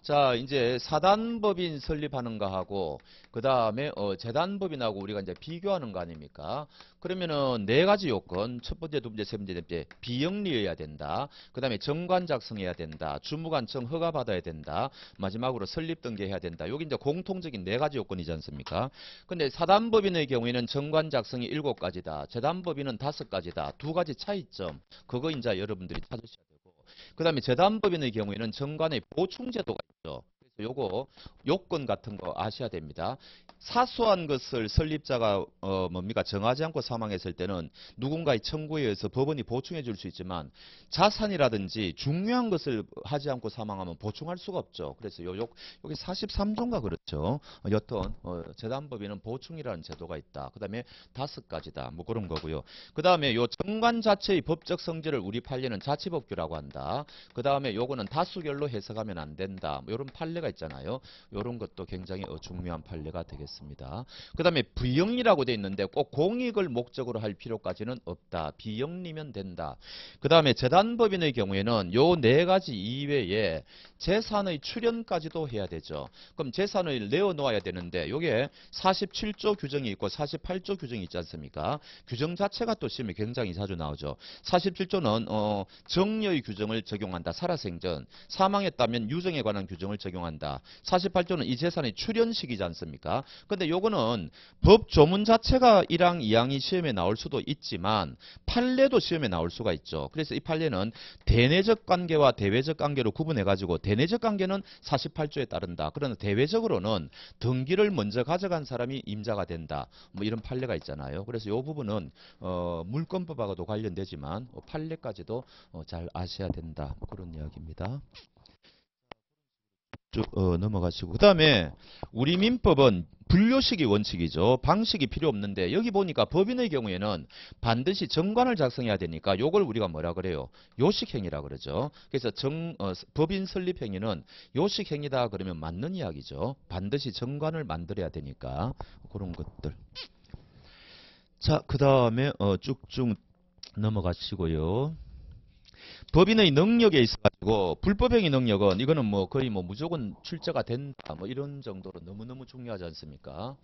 자, 이제 사단법인 설립하는 거하고 그 다음에 재단법인하고 우리가 이제 비교하는 거 아닙니까? 그러면은 4가지 요건. 첫 번째, 두 번째, 세 번째, 네 번째. 비영리여야 된다. 그 다음에 정관 작성해야 된다. 주무관청 허가 받아야 된다. 마지막으로 설립 등기해야 된다. 여기 이제 공통적인 4가지 요건이지 않습니까? 근데 사단법인의 경우에는 정관 작성이 7가지다. 재단법인은 5가지다. 2가지 차이점. 그거 이제 여러분들이 찾으셔야 되고. 그 다음에 재단법인의 경우에는 정관의 보충제도가 있죠. 요거 요건 같은 거 아셔야 됩니다. 사소한 것을 설립자가 뭡니까 정하지 않고 사망했을 때는 누군가의 청구에 의해서 법원이 보충해 줄 수 있지만 자산이라든지 중요한 것을 하지 않고 사망하면 보충할 수가 없죠. 그래서 여기 43조인가 그렇죠. 여튼 재단법인은 보충이라는 제도가 있다. 그다음에 5가지다. 뭐 그런 거고요. 그다음에 요 정관 자체의 법적 성질을 우리 판례는 자치법규라고 한다. 그다음에 요거는 다수결로 해석하면 안 된다. 뭐 이런 판례가 있잖아요. 이런 것도 굉장히 중요한 판례가 되겠습니다. 그다음에 비영리라고 돼 있는데 꼭 공익을 목적으로 할 필요까지는 없다. 비영리면 된다. 그다음에 재단법인의 경우에는 요 4가지 이외에 재산의 출연까지도 해야 되죠. 그럼 재산을 내어놓아야 되는데 요게 47조 규정이 있고 48조 규정이 있지 않습니까? 규정 자체가 또 시험에 굉장히 자주 나오죠. 47조는 정려의 규정을 적용한다. 살아생전. 사망했다면 유정에 관한 규정을 적용한다. 48조는 이 재산의 출연식이지 않습니까? 근데 요거는 법 조문 자체가 1항, 2항이 시험에 나올 수도 있지만 판례도 시험에 나올 수가 있죠. 그래서 이 판례는 대내적 관계와 대외적 관계로 구분해가지고 대내적 관계는 48조에 따른다. 그러나 대외적으로는 등기를 먼저 가져간 사람이 임자가 된다. 뭐 이런 판례가 있잖아요. 그래서 이 부분은 물권법하고도 관련되지만 판례까지도 잘 아셔야 된다. 뭐 그런 이야기입니다. 쭉 넘어가시고 그 다음에 우리 민법은 분료식이 원칙이죠. 방식이 필요 없는데 여기 보니까 법인의 경우에는 반드시 정관을 작성해야 되니까 요걸 우리가 뭐라 그래요? 요식행위라 그러죠. 그래서 법인 설립행위는 요식행위다 그러면 맞는 이야기죠. 반드시 정관을 만들어야 되니까 그런 것들. 자, 그 다음에 쭉쭉 넘어가시고요. 법인의 능력에 있어가지고 불법행위 능력은 이거는 뭐 거의 뭐 무조건 출제가 된다 뭐 이런 정도로 너무너무 중요하지 않습니까?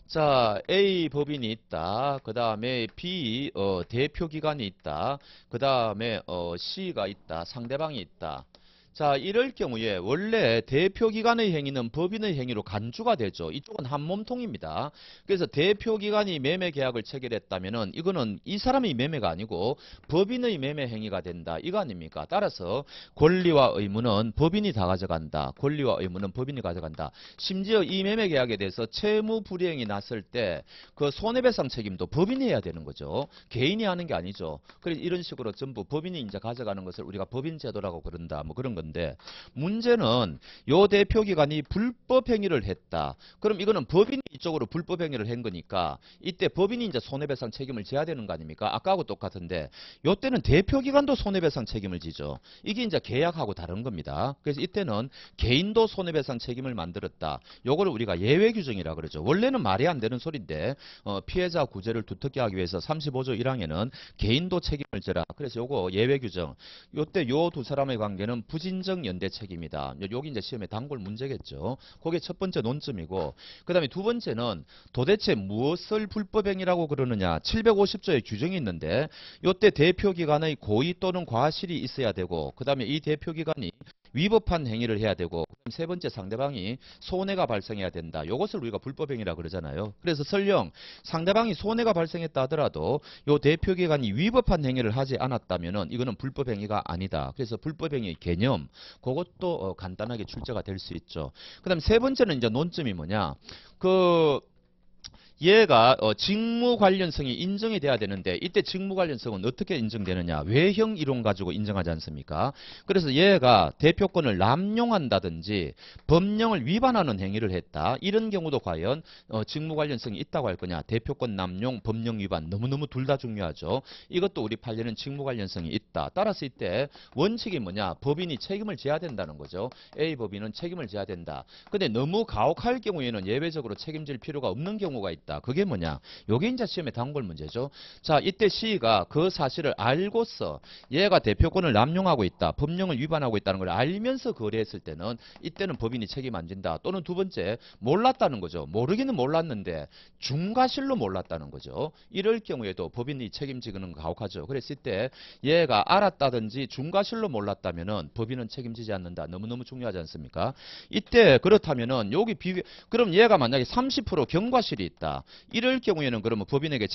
자, A 법인이 있다. 그 다음에 B 대표기관이 있다. 그 다음에 C가 있다. 상대방이 있다. 자, 이럴 경우에 원래 대표기관의 행위는 법인의 행위로 간주가 되죠. 이쪽은 한 몸통입니다. 그래서 대표기관이 매매계약을 체결했다면은 이거는 이 사람의 매매가 아니고 법인의 매매 행위가 된다. 이거 아닙니까? 따라서 권리와 의무는 법인이 다 가져간다. 권리와 의무는 법인이 가져간다. 심지어 이 매매계약에 대해서 채무 불이행이 났을 때 그 손해배상 책임도 법인이 해야 되는 거죠. 개인이 하는 게 아니죠. 그래서 이런 식으로 전부 법인이 이제 가져가는 것을 우리가 법인제도라고 그런다. 뭐 그런 건데 문제는 요 대표기관이 불법행위를 했다. 그럼 이거는 법인이 이쪽으로 불법행위를 한 거니까 이때 법인이 이제 손해배상 책임을 져야 되는 거 아닙니까? 아까하고 똑같은데 요때는 대표기관도 손해배상 책임을 지죠. 이게 이제 계약하고 다른 겁니다. 그래서 이때는 개인도 손해배상 책임을 만들었다. 요거를 우리가 예외 규정이라 그러죠. 원래는 말이 안 되는 소리인데 피해자 구제를 두텁게 하기 위해서 35조 1항에는 개인도 책임을 져라. 그래서 요거 예외 규정. 요때 요 두 사람의 관계는 부진적 연대 책임이다. 여기 이제 시험에 단골 문제겠죠. 그게 첫 번째 논점이고 그 다음에 두 번째는 도대체 무엇을 불법행위라고 그러느냐. 750조의 규정이 있는데 요때 대표기관의 고의 또는 과실이 있어야 되고 그 다음에 이 대표기관이 위법한 행위를 해야 되고 그다음 세 번째 상대방이 손해가 발생해야 된다. 이것을 우리가 불법행위라 그러잖아요. 그래서 설령 상대방이 손해가 발생했다 하더라도 요 대표기관이 위법한 행위를 하지 않았다면은 이거는 불법행위가 아니다. 그래서 불법행위 개념 그것도 간단하게 출제가 될 수 있죠. 그다음 세 번째는 이제 논점이 뭐냐? 얘가 직무 관련성이 인정이 돼야 되는데 이때 직무 관련성은 어떻게 인정되느냐. 외형 이론 가지고 인정하지 않습니까? 그래서 얘가 대표권을 남용한다든지 법령을 위반하는 행위를 했다. 이런 경우도 과연 직무 관련성이 있다고 할 거냐. 대표권 남용, 법령 위반 너무너무 둘 다 중요하죠. 이것도 우리 판례는 직무 관련성이 있다. 따라서 이때 원칙이 뭐냐. 법인이 책임을 져야 된다는 거죠. A 법인은 책임을 져야 된다. 근데 너무 가혹할 경우에는 예외적으로 책임질 필요가 없는 경우가 있다. 그게 뭐냐? 요게 이제 시험의 단골 문제죠. 자, 이때 C가 그 사실을 알고서 얘가 대표권을 남용하고 있다. 법령을 위반하고 있다는 걸 알면서 거래했을 때는 이때는 법인이 책임 안 진다. 또는 두 번째 몰랐다는 거죠. 모르기는 몰랐는데 중과실로 몰랐다는 거죠. 이럴 경우에도 법인이 책임지는 가혹하죠. 그래서 이때 얘가 알았다든지 중과실로 몰랐다면은 법인은 책임지지 않는다. 너무너무 중요하지 않습니까? 이때 그렇다면은 여기 그럼 얘가 만약에 30% 경과실이 있다. 이럴 경우에는 그러면 법인에게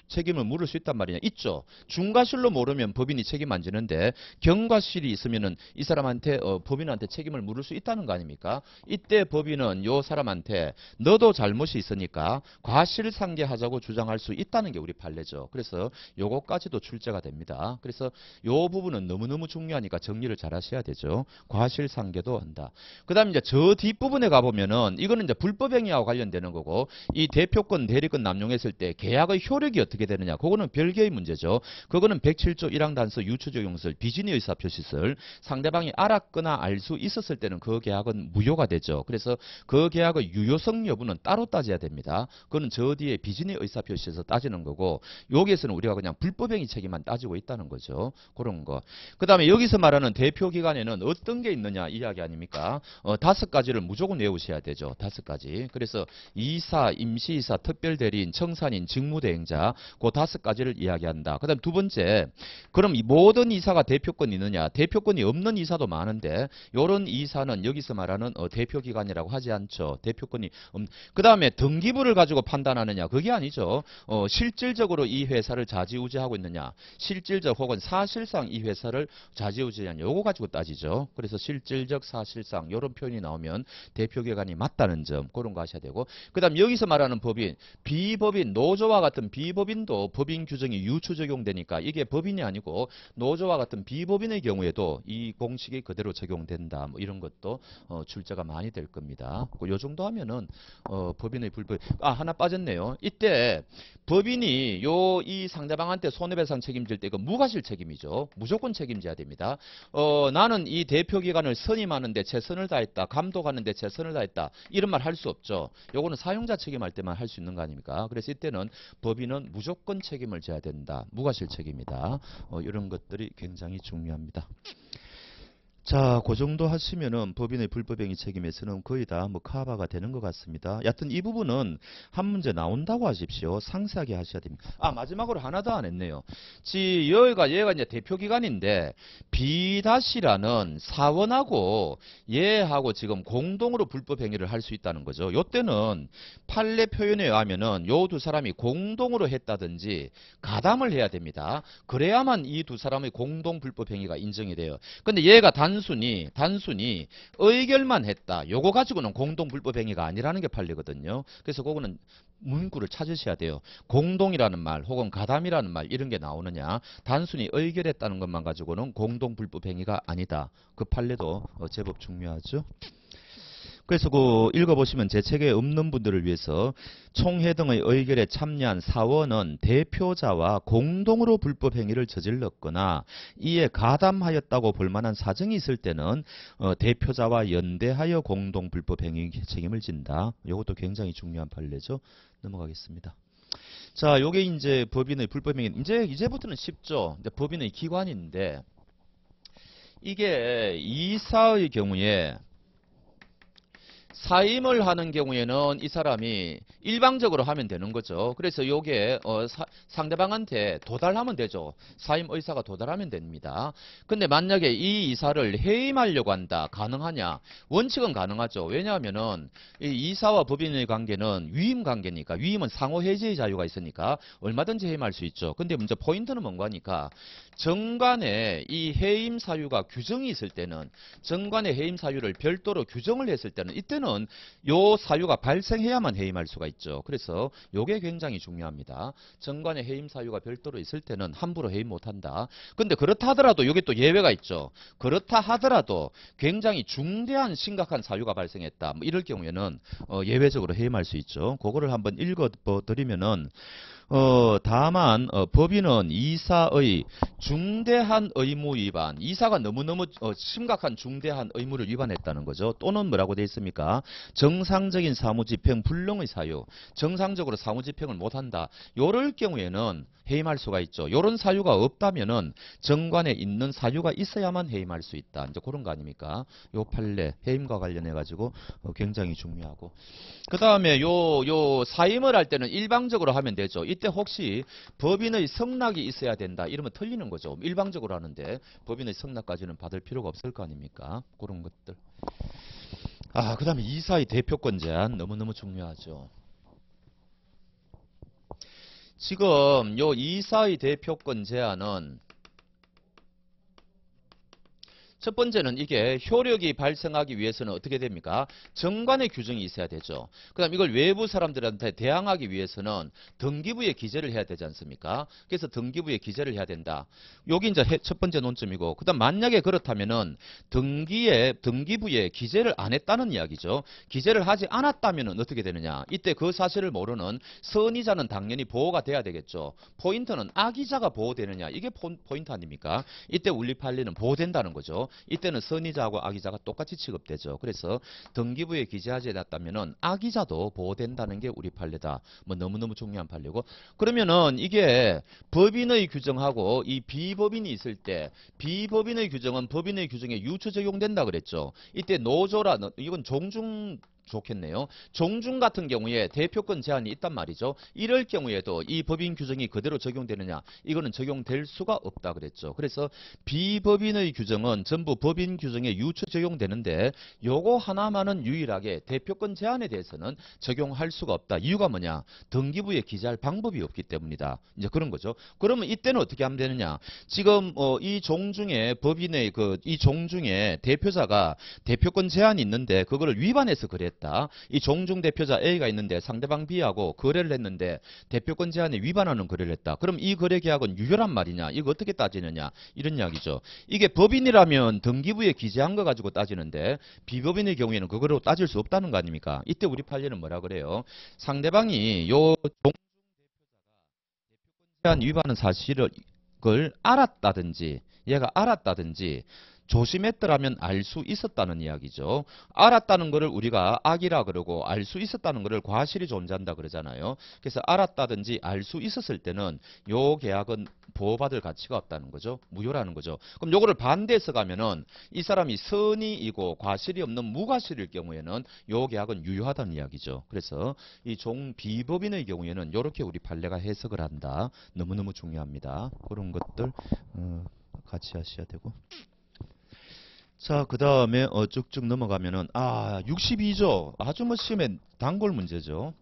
책임을 물을 수 있단 말이냐? 있죠. 중과실로 모르면 법인이 책임 안 지는데 경과실이 있으면은 이 사람한테 법인한테 책임을 물을 수 있다는 거 아닙니까? 이때 법인은 요 사람한테 너도 잘못이 있으니까 과실상계하자고 주장할 수 있다는 게 우리 판례죠. 그래서 요거까지도 출제가 됩니다. 그래서 요 부분은 너무너무 중요하니까 정리를 잘 하셔야 되죠. 과실상계도 한다. 그 다음에 이제 저 뒷부분에 가보면은 이거는 이제 불법행위하고 관련되는 거고 이 대표권, 대리권 남용했을 때 계약의 효력이 어떻게 되느냐. 그거는 별개의 문제죠. 그거는 107조 1항 단서 유추적용설, 비진의 의사표시설 상대방이 알았거나 알 수 있었을 때는 그 계약은 무효가 되죠. 그래서 그 계약의 유효성 여부는 따로 따져야 됩니다. 그거는 저 뒤에 비진의 의사표시에서 따지는 거고 여기에서는 우리가 그냥 불법행위 책임만 따지고 있다는 거죠. 그런 거. 그 다음에 여기서 말하는 대표기관에는 어떤 게 있느냐 이야기 아닙니까? 5가지를 무조건 외우셔야 되죠. 5가지. 그래서 이사, 임시이사, 특별대리인, 청산인, 직무대행자 그 5가지를 이야기한다. 그 다음 두 번째, 그럼 이 모든 이사가 대표권이 있느냐? 대표권이 없는 이사도 많은데 요런 이사는 여기서 말하는 대표기관이라고 하지 않죠. 대표권이 그 다음에 등기부를 가지고 판단하느냐? 그게 아니죠. 실질적으로 이 회사를 좌지우지하고 있느냐? 실질적 혹은 사실상 이 회사를 좌지우지하느냐? 요거 가지고 따지죠. 그래서 실질적, 사실상 요런 표현이 나오면 대표기관이 맞다는 점 그런 거 하셔야 되고 그 다음 여기서 말하는 법인, 비법인, 노조와 같은 비법인도 법인 규정이 유추 적용되니까 이게 법인이 아니고 노조와 같은 비법인의 경우에도 이 공식이 그대로 적용된다. 뭐 이런 것도 출제가 많이 될 겁니다. 요 정도 하면은 법인의 불법 하나 빠졌네요. 이때 법인이 이 상대방한테 손해배상 책임질 때 이거 무과실 책임이죠. 무조건 책임져야 됩니다. 나는 이 대표기관을 선임하는데 최선을 다했다. 감독하는데 최선을 다했다. 이런 말 할 수 없죠. 요거는 사용자 책임할 때만 할 수 있는 거 아닙니까? 그래서 이때는 법인은 무조건 책임을 져야 된다. 무과실 책임이다. 이런 것들이 굉장히 중요합니다. 자, 그 정도 하시면은 법인의 불법행위 책임에서는 거의 다 뭐 커버가 되는 것 같습니다. 여하튼 이 부분은 한 문제 나온다고 하십시오. 상세하게 하셔야 됩니다. 마지막으로 하나 더 안 했네요. 얘가 이제 대표기관인데 B-라는 사원하고 얘하고 지금 공동으로 불법행위를 할 수 있다는 거죠. 요때는 판례 표현에 의하면은 요 두 사람이 공동으로 했다든지 가담을 해야 됩니다. 그래야만 이 두 사람의 공동 불법행위가 인정이 돼요. 근데 얘가 단순히 의결만 했다. 요거 가지고는 공동 불법행위가 아니라는 게 판례거든요. 그래서 그거는 문구를 찾으셔야 돼요. 공동이라는 말 혹은 가담이라는 말 이런 게 나오느냐. 단순히 의결했다는 것만 가지고는 공동 불법행위가 아니다. 그 판례도 제법 중요하죠. 그래서 읽어보시면 제 책에 없는 분들을 위해서 총회 등의 의결에 참여한 사원은 대표자와 공동으로 불법행위를 저질렀거나 이에 가담하였다고 볼 만한 사정이 있을 때는 대표자와 연대하여 공동 불법행위 책임을 진다. 이것도 굉장히 중요한 판례죠. 넘어가겠습니다. 자, 요게 이제 법인의 불법행위. 이제부터는 쉽죠. 이제 법인의 기관인데 이게 이사의 경우에 사임을 하는 경우에는 이 사람이 일방적으로 하면 되는 거죠. 그래서 요게 상대방한테 도달하면 되죠. 사임 의사가 도달하면 됩니다. 근데 만약에 이 이사를 해임하려고 한다. 가능하냐? 원칙은 가능하죠. 왜냐하면은 이 이사와 법인의 관계는 위임 관계니까 위임은 상호 해지의 자유가 있으니까 얼마든지 해임할 수 있죠. 근데 문제 포인트는 뭔가 하니까 정관에 이 해임 사유가 규정이 있을 때는 정관의 해임 사유를 별도로 규정을 했을 때는 이때는 요 사유가 발생해야만 해임할 수가 있죠. 그래서 요게 굉장히 중요합니다. 정관의 해임 사유가 별도로 있을 때는 함부로 해임 못한다. 근데 그렇다 하더라도 여기 또 예외가 있죠. 그렇다 하더라도 굉장히 중대한 심각한 사유가 발생했다. 뭐 이럴 경우에는 예외적으로 해임할 수 있죠. 그거를 한번 읽어 드리면은 다만 법인은 이사의 중대한 의무 위반, 이사가 너무너무 심각한 중대한 의무를 위반했다는 거죠. 또는 뭐라고 되어 있습니까? 정상적인 사무집행 불능의 사유, 정상적으로 사무집행을 못한다. 요럴 경우에는 해임할 수가 있죠. 요런 사유가 없다면은 정관에 있는 사유가 있어야만 해임할 수 있다. 이제 그런 거 아닙니까? 요 판례 해임과 관련해 가지고 굉장히 중요하고. 그다음에 요 사임을 할 때는 일방적으로 하면 되죠. 이때 혹시 법인의 성낙이 있어야 된다. 이러면 틀리는 거죠. 일방적으로 하는데 법인의 성낙까지는 받을 필요가 없을 거 아닙니까? 그런 것들. 그다음에 이사의 대표권 제한 너무너무 중요하죠. 지금 요 이사의 대표권 제한은 첫 번째는 이게 효력이 발생하기 위해서는 어떻게 됩니까? 정관의 규정이 있어야 되죠. 그 다음 이걸 외부 사람들한테 대항하기 위해서는 등기부에 기재를 해야 되지 않습니까? 그래서 등기부에 기재를 해야 된다. 여기 이제 첫 번째 논점이고, 그 다음 만약에 그렇다면은 등기부에 기재를 안 했다는 이야기죠. 기재를 하지 않았다면은 어떻게 되느냐? 이때 그 사실을 모르는 선의자는 당연히 보호가 돼야 되겠죠. 포인트는 악의자가 보호되느냐? 이게 포인트 아닙니까? 이때 울리팔리는 보호된다는 거죠. 이때는 선의자하고 악의자가 똑같이 취급되죠. 그래서 등기부에 기재하지 않았다면은 악의자도 보호된다는 게 우리 판례다. 뭐 너무너무 중요한 판례고. 그러면은 이게 법인의 규정하고 이 비법인이 있을 때 비법인의 규정은 법인의 규정에 유추 적용된다 그랬죠. 이때 노조라 이건 종중 좋겠네요. 종중 같은 경우에 대표권 제한이 있단 말이죠. 이럴 경우에도 이 법인 규정이 그대로 적용되느냐? 이거는 적용될 수가 없다 그랬죠. 그래서 비법인의 규정은 전부 법인 규정에 유추 적용되는데 요거 하나만은 유일하게 대표권 제한에 대해서는 적용할 수가 없다. 이유가 뭐냐? 등기부에 기재할 방법이 없기 때문이다. 이제 그런 거죠. 그러면 이때는 어떻게 하면 되느냐? 지금 이 종중에 법인의 이 종중에 대표자가 대표권 제한이 있는데 그거를 위반해서 그랬다. 이 종중 대표자 A가 있는데 상대방 B하고 거래를 했는데 대표권 제한에 위반하는 거래를 했다. 그럼 이 거래 계약은 유효란 말이냐? 이거 어떻게 따지느냐? 이런 이야기죠. 이게 법인이라면 등기부에 기재한 거 가지고 따지는데 비법인의 경우에는 그거로 따질 수 없다는 거 아닙니까? 이때 우리 판례는 뭐라 그래요? 상대방이 요 종중 대표권 제한 위반은 사실을 알았다든지 얘가 알았다든지 조심했더라면 알 수 있었다는 이야기죠. 알았다는 것을 우리가 악이라 그러고 알 수 있었다는 것을 과실이 존재한다 그러잖아요. 그래서 알았다든지 알 수 있었을 때는 요 계약은 보호받을 가치가 없다는 거죠. 무효라는 거죠. 그럼 요거를 반대해서 가면은 이 사람이 선의이고 과실이 없는 무과실일 경우에는 요 계약은 유효하다는 이야기죠. 그래서 이 종비법인의 경우에는 요렇게 우리 판례가 해석을 한다. 너무너무 중요합니다. 그런 것들 같이 하셔야 되고. 자, 그 다음에 쭉쭉 넘어가면은 62조 아주 뭐 시험에 단골 문제죠.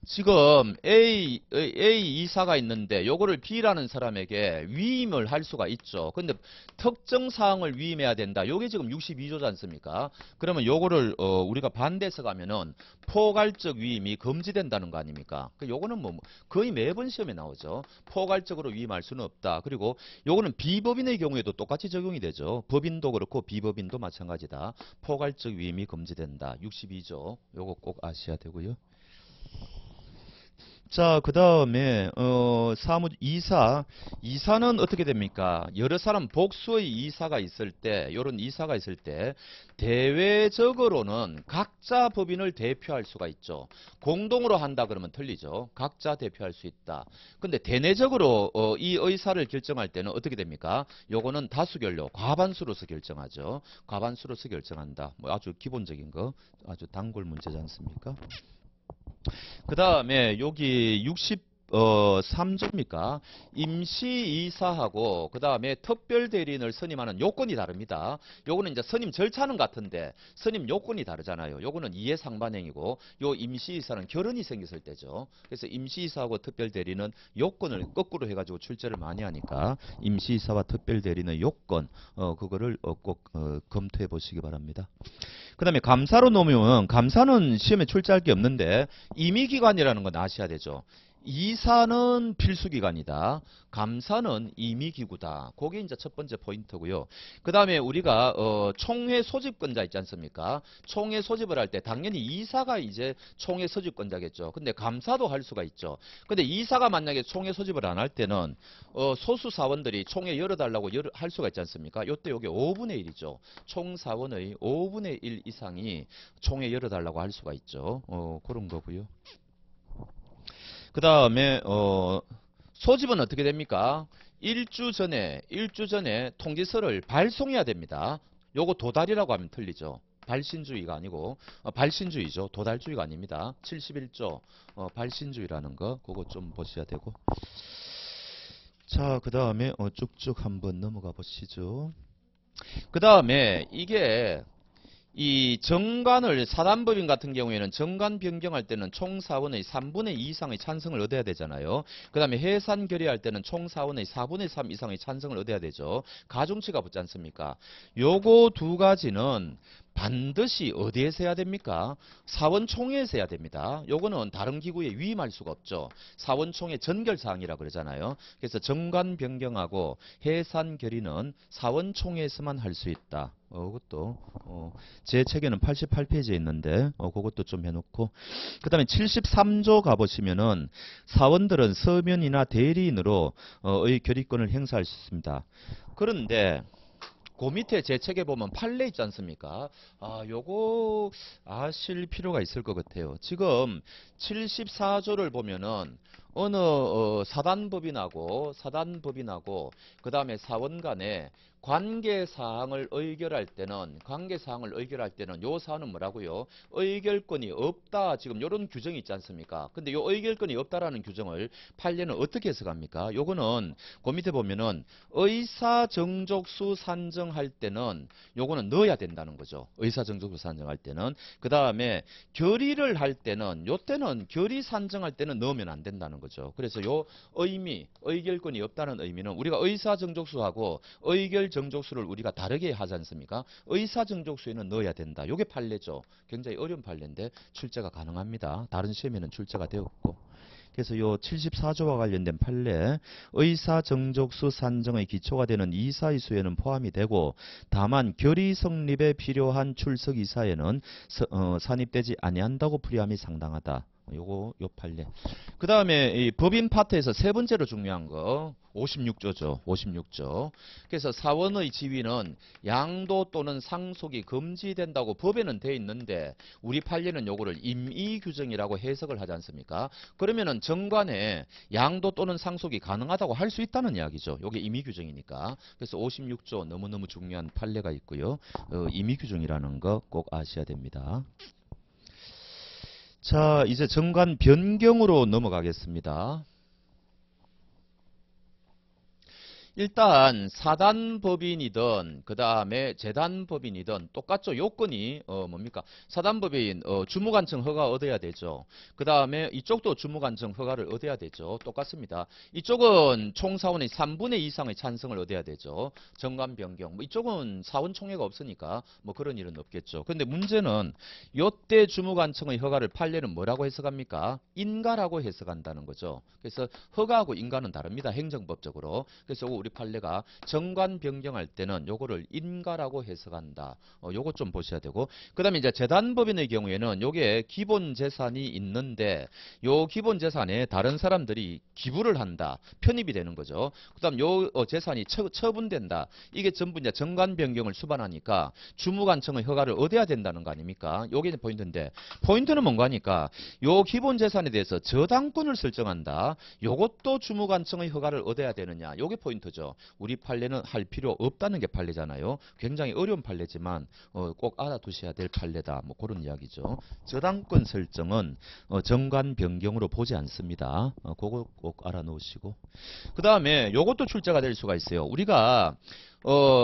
지금 A 이사가 있는데 요거를 B라는 사람에게 위임을 할 수가 있죠. 근데 특정 사항을 위임해야 된다. 요게 지금 62조지 않습니까? 그러면 요거를 우리가 반대해서 가면은 포괄적 위임이 금지된다는 거 아닙니까? 요거는 뭐 거의 매번 시험에 나오죠. 포괄적으로 위임할 수는 없다. 그리고 요거는 비법인의 경우에도 똑같이 적용이 되죠. 법인도 그렇고 비법인도 마찬가지다. 포괄적 위임이 금지된다. 62조. 요거 꼭 아셔야 되고요. 자, 그 다음에 이사는 어떻게 됩니까? 여러 사람 복수의 이사가 있을 때, 요런 이사가 있을 때 대외적으로는 각자 법인을 대표할 수가 있죠. 공동으로 한다 그러면 틀리죠. 각자 대표할 수 있다. 근데 대내적으로 이 의사를 결정할 때는 어떻게 됩니까? 요거는 다수결로 과반수로서 결정하죠. 과반수로서 결정한다. 뭐 아주 기본적인 거, 아주 단골 문제지 않습니까? 그 다음에 여기 63조입니까? 임시이사하고 그 다음에 특별대리인을 선임하는 요건이 다릅니다. 요거는 이제 선임 절차는 같은데 선임 요건이 다르잖아요. 요거는 이해상반행이고 요 임시이사는 결혼이 생겼을 때죠. 그래서 임시이사하고 특별대리는 요건을 거꾸로 해가지고 출제를 많이 하니까 임시이사와 특별대리인의 요건 그거를 꼭 검토해 보시기 바랍니다. 그 다음에 감사로 놓으면 감사는 시험에 출제할 게 없는데 임의기관이라는 건 아셔야 되죠. 이사는 필수기관이다. 감사는 임의기구다. 그게 이제 첫 번째 포인트고요. 그 다음에 우리가 총회 소집권자 있지 않습니까? 총회 소집을 할 때 당연히 이사가 이제 총회 소집권자겠죠. 근데 감사도 할 수가 있죠. 근데 이사가 만약에 총회 소집을 안 할 때는 소수 사원들이 총회 열어달라고 할 수가 있지 않습니까? 요때 요게 5분의 1이죠. 총 사원의 5분의 1 이상이 총회 열어달라고 할 수가 있죠. 그런 거고요. 그 다음에 소집은 어떻게 됩니까? 일주 전에 통지서를 발송해야 됩니다. 요거 도달이라고 하면 틀리죠. 발신주의가 아니고 발신주의죠. 도달주의가 아닙니다. 71조 발신주의라는 거 그거 좀 보셔야 되고. 자, 그 다음에 쭉쭉 한번 넘어가 보시죠. 그 다음에 이게 이 정관을 사단법인 같은 경우에는 정관 변경할 때는 총 사원의 3분의 2 이상의 찬성을 얻어야 되잖아요. 그 다음에 해산 결의할 때는 총 사원의 4분의 3 이상의 찬성을 얻어야 되죠. 가중치가 붙지 않습니까? 요거 두 가지는 반드시 어디에서 해야 됩니까? 사원총회에서 해야 됩니다. 요거는 다른 기구에 위임할 수가 없죠. 사원총회 전결사항이라 그러잖아요. 그래서 정관 변경하고 해산 결의는 사원총회에서만 할 수 있다. 그것도 제 책에는 88페이지에 있는데 그것도 좀 해놓고, 그 다음에 73조 가보시면은 사원들은 서면이나 대리인으로 의 결의권을 행사할 수 있습니다. 그런데 그 밑에 제 책에 보면 판례 있지 않습니까? 요거 아실 필요가 있을 것 같아요. 지금 74조를 보면은 어느 사단법인하고 그 다음에 사원 간에 관계사항을 의결할 때는 요 사안은 뭐라고요? 의결권이 없다. 지금 요런 규정이 있지 않습니까? 근데 요 의결권이 없다라는 규정을 판례는 어떻게 해석합니까? 요거는 그 밑에 보면은 의사정족수 산정할 때는 요거는 넣어야 된다는 거죠. 의사정족수 산정할 때는. 그 다음에 결의를 할 때는 요때는 결의 산정할 때는 넣으면 안 된다는 거죠. 그래서 요 의미, 의결권이 없다는 의미는 우리가 의사정족수하고 의결정족수를 우리가 다르게 하지 않습니까? 의사정족수에는 넣어야 된다. 요게 판례죠. 굉장히 어려운 판례인데 출제가 가능합니다. 다른 시험에는 출제가 되었고. 그래서 요 74조와 관련된 판례, 의사정족수 산정의 기초가 되는 이사의 수에는 포함이 되고 다만 결의 성립에 필요한 출석 이사에는 산입되지 아니한다고 풀이함이 상당하다. 요 판례. 그 다음에 이 법인 파트에서 세 번째로 중요한 거 56조죠. 56조. 그래서 사원의 지위는 양도 또는 상속이 금지된다고 법에는 돼 있는데 우리 판례는 요거를 임의규정이라고 해석을 하지 않습니까? 그러면은 정관에 양도 또는 상속이 가능하다고 할 수 있다는 이야기죠. 요게 임의규정이니까. 그래서 56조 너무너무 중요한 판례가 있고요. 임의규정이라는 거 꼭 아셔야 됩니다. 자, 이제 정관 변경으로 넘어가겠습니다. 일단 사단법인이든 그 다음에 재단법인이든 똑같죠. 요건이 뭡니까? 사단법인 주무관청 허가 얻어야 되죠. 그 다음에 이쪽도 주무관청 허가를 얻어야 되죠. 똑같습니다. 이쪽은 총사원의 3분의 2 이상의 찬성을 얻어야 되죠. 정관 변경. 뭐 이쪽은 사원총회가 없으니까 뭐 그런 일은 없겠죠. 근데 문제는 요때 주무관청의 허가를 판례는 뭐라고 해석합니까? 인가라고 해석한다는 거죠. 그래서 허가하고 인가는 다릅니다. 행정법적으로. 그래서 우리 판례가 정관 변경할 때는 요거를 인가라고 해석한다. 요거 좀 보셔야 되고, 그 다음에 이제 재단법인의 경우에는 요게 기본 재산이 있는데 요 기본 재산에 다른 사람들이 기부를 한다. 편입이 되는 거죠. 그 다음 요 재산이 처분된다. 이게 전부 이제 정관 변경을 수반하니까 주무관청의 허가를 얻어야 된다는 거 아닙니까? 요게 이제 포인트인데, 포인트는 뭔가 하니까 요 기본 재산에 대해서 저당권을 설정한다. 요것도 주무관청의 허가를 얻어야 되느냐. 요게 포인트죠. 우리 판례는 할 필요 없다는 게 판례잖아요. 굉장히 어려운 판례지만 꼭 알아두셔야 될 판례다. 뭐 그런 이야기죠. 저당권 설정은 정관 변경으로 보지 않습니다. 그거 꼭 알아놓으시고. 그 다음에 요것도 출제가 될 수가 있어요. 우리가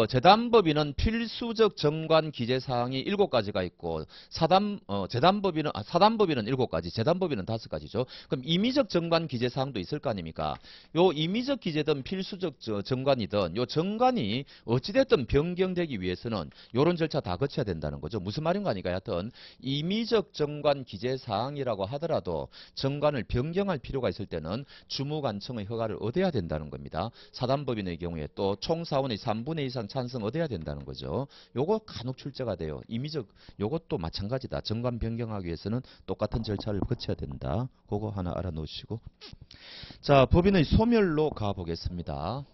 재단법인은 필수적 정관 기재 사항이 7가지가 있고 사단법인은 7가지, 재단법인은 5가지죠. 그럼 임의적 정관 기재 사항도 있을 거 아닙니까? 요 임의적 기재든 필수적 정관이든 요 정관이 어찌됐든 변경되기 위해서는 요런 절차 다 거쳐야 된다는 거죠. 무슨 말인가 하니까 하여튼 임의적 정관 기재 사항이라고 하더라도 정관을 변경할 필요가 있을 때는 주무관청의 허가를 얻어야 된다는 겁니다. 사단법인의 경우에 또 총사원의 3분의 2 이상 찬성 얻어야 된다는 거죠. 요거 간혹 출제가 돼요. 임의적 요것도 마찬가지다. 정관 변경하기 위해서는 똑같은 절차를 거쳐야 된다. 그거 하나 알아놓으시고. 자, 법인의 소멸로 가보겠습니다.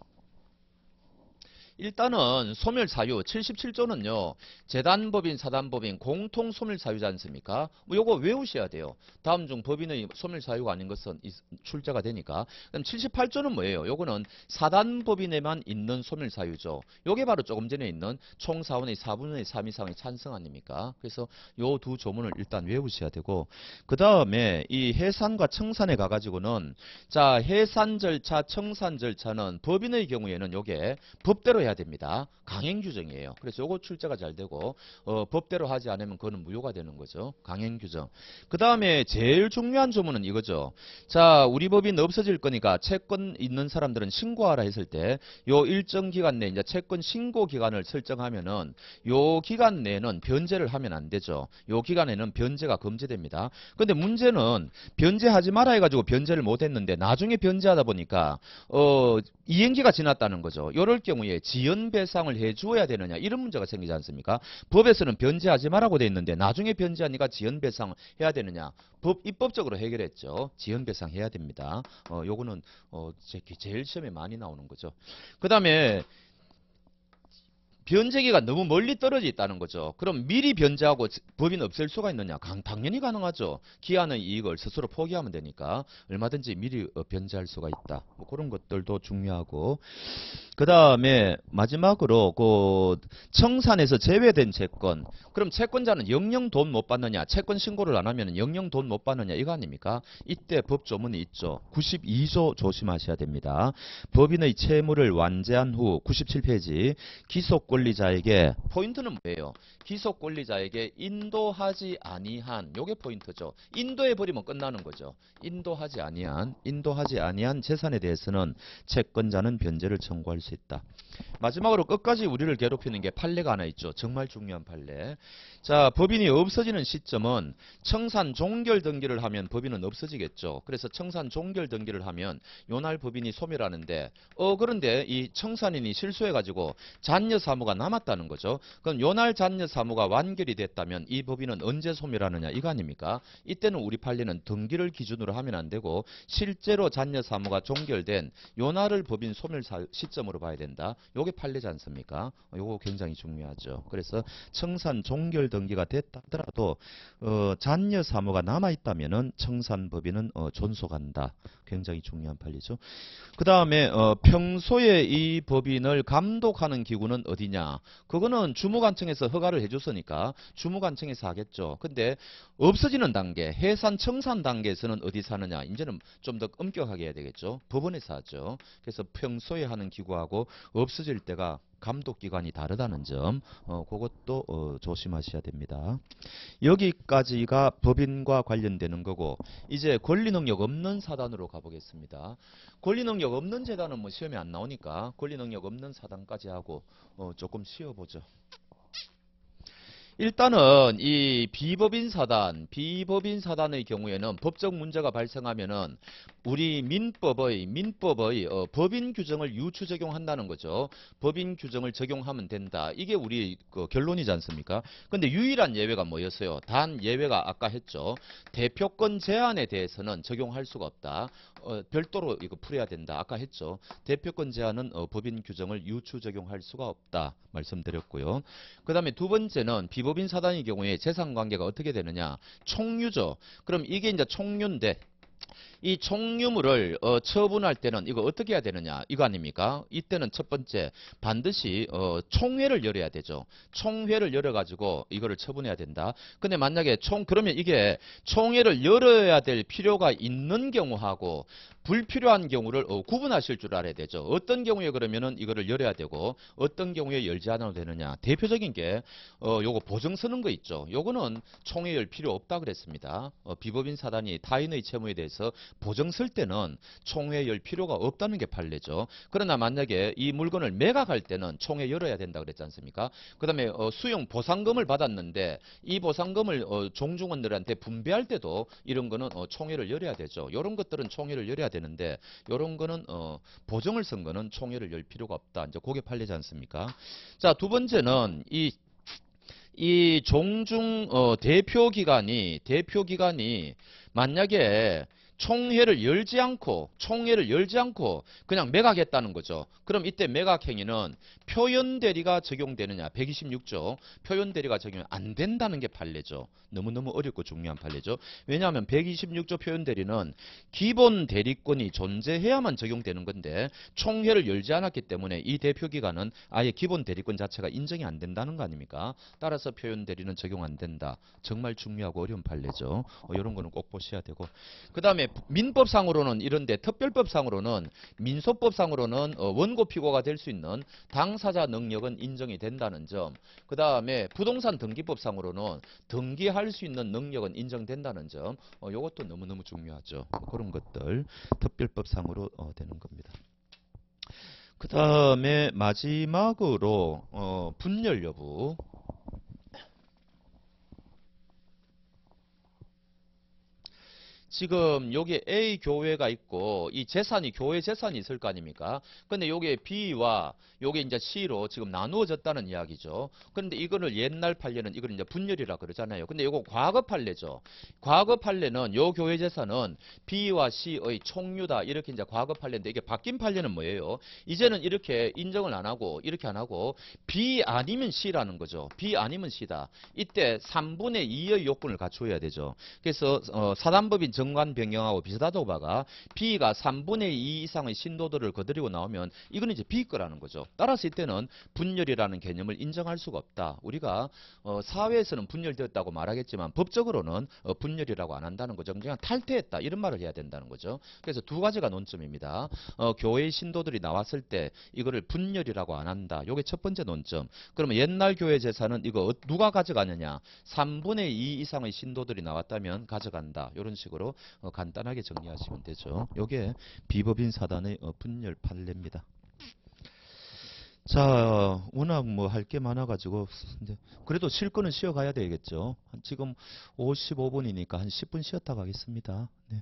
일단은 소멸사유 77조는요. 재단법인, 사단법인 공통 소멸사유지 않습니까? 뭐 요거 외우셔야 돼요. 다음 중 법인의 소멸사유가 아닌 것은 출제가 되니까. 그럼 78조는 뭐예요? 요거는 사단법인에만 있는 소멸사유죠. 요게 바로 조금 전에 있는 총사원의 4분의 3 이상의 찬성 아닙니까? 그래서 요 두 조문을 일단 외우셔야 되고, 그 다음에 이 해산과 청산에 가가지고는 자, 해산 절차, 청산 절차는 법인의 경우에는 요게 법대로 해야 해야 됩니다. 강행 규정이에요. 그래서 요거 출제가 잘 되고 법대로 하지 않으면 그거는 무효가 되는 거죠. 강행 규정. 그 다음에 제일 중요한 조문은 이거죠. 자, 우리 법인 없어질 거니까 채권 있는 사람들은 신고하라 했을 때 요 일정 기간 내 이제 채권 신고 기간을 설정하면은 요 기간 내에는 변제를 하면 안 되죠. 요 기간에는 변제가 금지됩니다. 근데 문제는 변제하지 마라 해가지고 변제를 못 했는데 나중에 변제하다 보니까 이행기가 지났다는 거죠. 이럴 경우에 지연배상을 해주어야 되느냐 이런 문제가 생기지 않습니까? 법에서는 변제하지 말라고 돼 있는데 나중에 변제하니까 지연배상 해야 되느냐? 입법적으로 해결했죠. 지연배상 해야 됩니다. 요거는 제일 시험에 많이 나오는 거죠. 그 다음에 변제기가 너무 멀리 떨어져 있다는 거죠. 그럼 미리 변제하고 법인 없앨 수가 있느냐? 당연히 가능하죠. 기한의 이익을 스스로 포기하면 되니까 얼마든지 미리 변제할 수가 있다. 뭐 그런 것들도 중요하고 그 다음에 마지막으로 그 청산에서 제외된 채권. 그럼 채권자는 영영 돈 못 받느냐? 채권 신고를 안 하면 영영 돈 못 받느냐? 이거 아닙니까? 이때 법조문이 있죠. 92조 조심하셔야 됩니다. 법인의 채무를 완제한 후 97페이지 기속권리자에게 포인트는 뭐예요? 기속권리자에게 인도하지 아니한 요게 포인트죠. 인도해버리면 끝나는 거죠. 인도하지 아니한 재산에 대해서는 채권자는 변제를 청구할 수 있다. 마지막으로 끝까지 우리를 괴롭히는 게 판례가 하나 있죠. 정말 중요한 판례. 자, 법인이 없어지는 시점은 청산 종결 등기를 하면 법인은 없어지겠죠. 그래서 청산 종결 등기를 하면 요날 법인이 소멸하는데 그런데 이 청산인이 실수해가지고 잔여 사무가 남았다는 거죠. 그럼 요날 잔여 사무가 완결이 됐다면 이 법인은 언제 소멸하느냐 이거 아닙니까? 이때는 우리 판례는 등기를 기준으로 하면 안 되고 실제로 잔여 사무가 종결된 요날을 법인 소멸 시점으로 봐야 된다. 요게 판례지 않습니까? 요거 굉장히 중요하죠. 그래서 청산 종결 등기가 됐다 하더라도 잔여 사무가 남아 있다면은 청산법인은 존속한다. 굉장히 중요한 판례죠. 그 다음에 평소에 이 법인을 감독하는 기구는 어디냐? 그거는 주무관청에서 허가를 해줬으니까 주무관청에서 하겠죠. 근데 없어지는 단계, 해산 청산 단계에서는 어디서 하느냐? 이제는 좀 더 엄격하게 해야 되겠죠. 법원에서 하죠. 그래서 평소에 하는 기구하고 없어질 때가 감독기관이 다르다는 점 그것도 조심하셔야 됩니다. 여기까지가 법인과 관련되는 거고 이제 권리능력 없는 사단으로 가보겠습니다. 권리능력 없는 재단은 뭐 시험에 안 나오니까 권리능력 없는 사단까지 하고 조금 쉬어보죠. 일단은 이 비법인 사단의 경우에는 법적 문제가 발생하면은 우리 민법의 법인 규정을 유추 적용한다는 거죠. 법인 규정을 적용하면 된다. 이게 우리 결론이지 않습니까? 근데 유일한 예외가 뭐였어요? 단 예외가 아까 했죠. 대표권 제한에 대해서는 적용할 수가 없다. 별도로 이거 풀어야 된다. 아까 했죠. 대표권 제한은 법인 규정을 유추 적용할 수가 없다. 말씀드렸고요. 그 다음에 두 번째는 비법인 사단의 경우에 재산관계가 어떻게 되느냐. 총유죠. 그럼 이게 이제 총유인데 이 총유물을 처분할 때는 이거 어떻게 해야 되느냐 이거 아닙니까? 이때는 첫 번째 반드시 총회를 열어야 되죠. 총회를 열어가지고 이거를 처분해야 된다. 근데 만약에 그러면 이게 총회를 열어야 될 필요가 있는 경우하고 불필요한 경우를 구분하실 줄 알아야 되죠. 어떤 경우에 그러면은 이거를 열어야 되고 어떤 경우에 열지 않아도 되느냐. 대표적인 게 요거 보증 서는 거 있죠. 요거는 총회 열 필요 없다 그랬습니다. 비법인 사단이 타인의 채무에 대해서 보증 쓸 때는 총회 열 필요가 없다는 게 판례죠. 그러나 만약에 이 물건을 매각할 때는 총회 열어야 된다 그랬지 않습니까? 그 다음에 수용 보상금을 받았는데 이 보상금을 종중원들한테 분배할 때도 이런 거는 총회를 열어야 되죠. 이런 것들은 총회를 열어야 되는데 이런 거는 보증을 쓴 거는 총회를 열 필요가 없다. 이제 그게 판례지 않습니까? 자, 두 번째는 이 종중 대표기관이 만약에 총회를 열지 않고 그냥 매각했다는 거죠. 그럼 이때 매각 행위는 표현대리가 적용되느냐. 126조 표현대리가 적용 안 된다는 게 판례죠. 너무너무 어렵고 중요한 판례죠. 왜냐하면 126조 표현대리는 기본 대리권이 존재해야만 적용되는 건데 총회를 열지 않았기 때문에 이 대표기관은 아예 기본 대리권 자체가 인정이 안 된다는 거 아닙니까? 따라서 표현대리는 적용 안 된다. 정말 중요하고 어려운 판례죠. 이런 거는 꼭 보셔야 되고 그 다음에 민법상으로는 이런데 특별법상으로는 민소법상으로는 원고 피고가 될 수 있는 당사자 능력은 인정이 된다는 점. 그 다음에 부동산 등기법상으로는 등기할 수 있는 능력은 인정된다는 점. 이것도 너무너무 중요하죠. 그런 것들 특별법상으로 되는 겁니다. 그 다음에 마지막으로 분열 여부. 지금 여기에 A 교회가 있고 이 재산이 교회 재산이 있을 거 아닙니까? 근데 여기에 B와 요게 이제 C로 지금 나누어졌다는 이야기죠. 그런데 이거를 옛날 판례는 이걸 이제 분열이라 그러잖아요. 근데 요거 과거 판례죠. 과거 판례는 요 교회 재산은 B와 C의 총유다. 이렇게 이제 과거 판례인데 이게 바뀐 판례는 뭐예요? 이제는 이렇게 인정을 안 하고 이렇게 안 하고 B 아니면 C라는 거죠. B 아니면 C다. 이때 3분의 2의 요건을 갖춰야 되죠. 그래서 사단법인 정관 변경하고 비슷하다고 봐가 B가 3분의 2 이상의 신도들을 거느리고 나오면 이거는 이제 B 거라는 거죠. 따라서 이때는 분열이라는 개념을 인정할 수가 없다. 우리가 사회에서는 분열되었다고 말하겠지만 법적으로는 분열이라고 안 한다는 거죠. 그냥 탈퇴했다 이런 말을 해야 된다는 거죠. 그래서 두 가지가 논점입니다. 교회의 신도들이 나왔을 때 이거를 분열이라고 안 한다. 요게 첫 번째 논점. 그러면 옛날 교회 재산은 이거 누가 가져가느냐? 3분의 2 이상의 신도들이 나왔다면 가져간다. 이런 식으로 간단하게 정리하시면 되죠. 요게 비법인 사단의 분열 판례입니다. 자, 워낙 뭐 할 게 많아가지고 그래도 쉴 거는 쉬어가야 되겠죠. 지금 55분이니까 한 10분 쉬었다 가겠습니다. 네.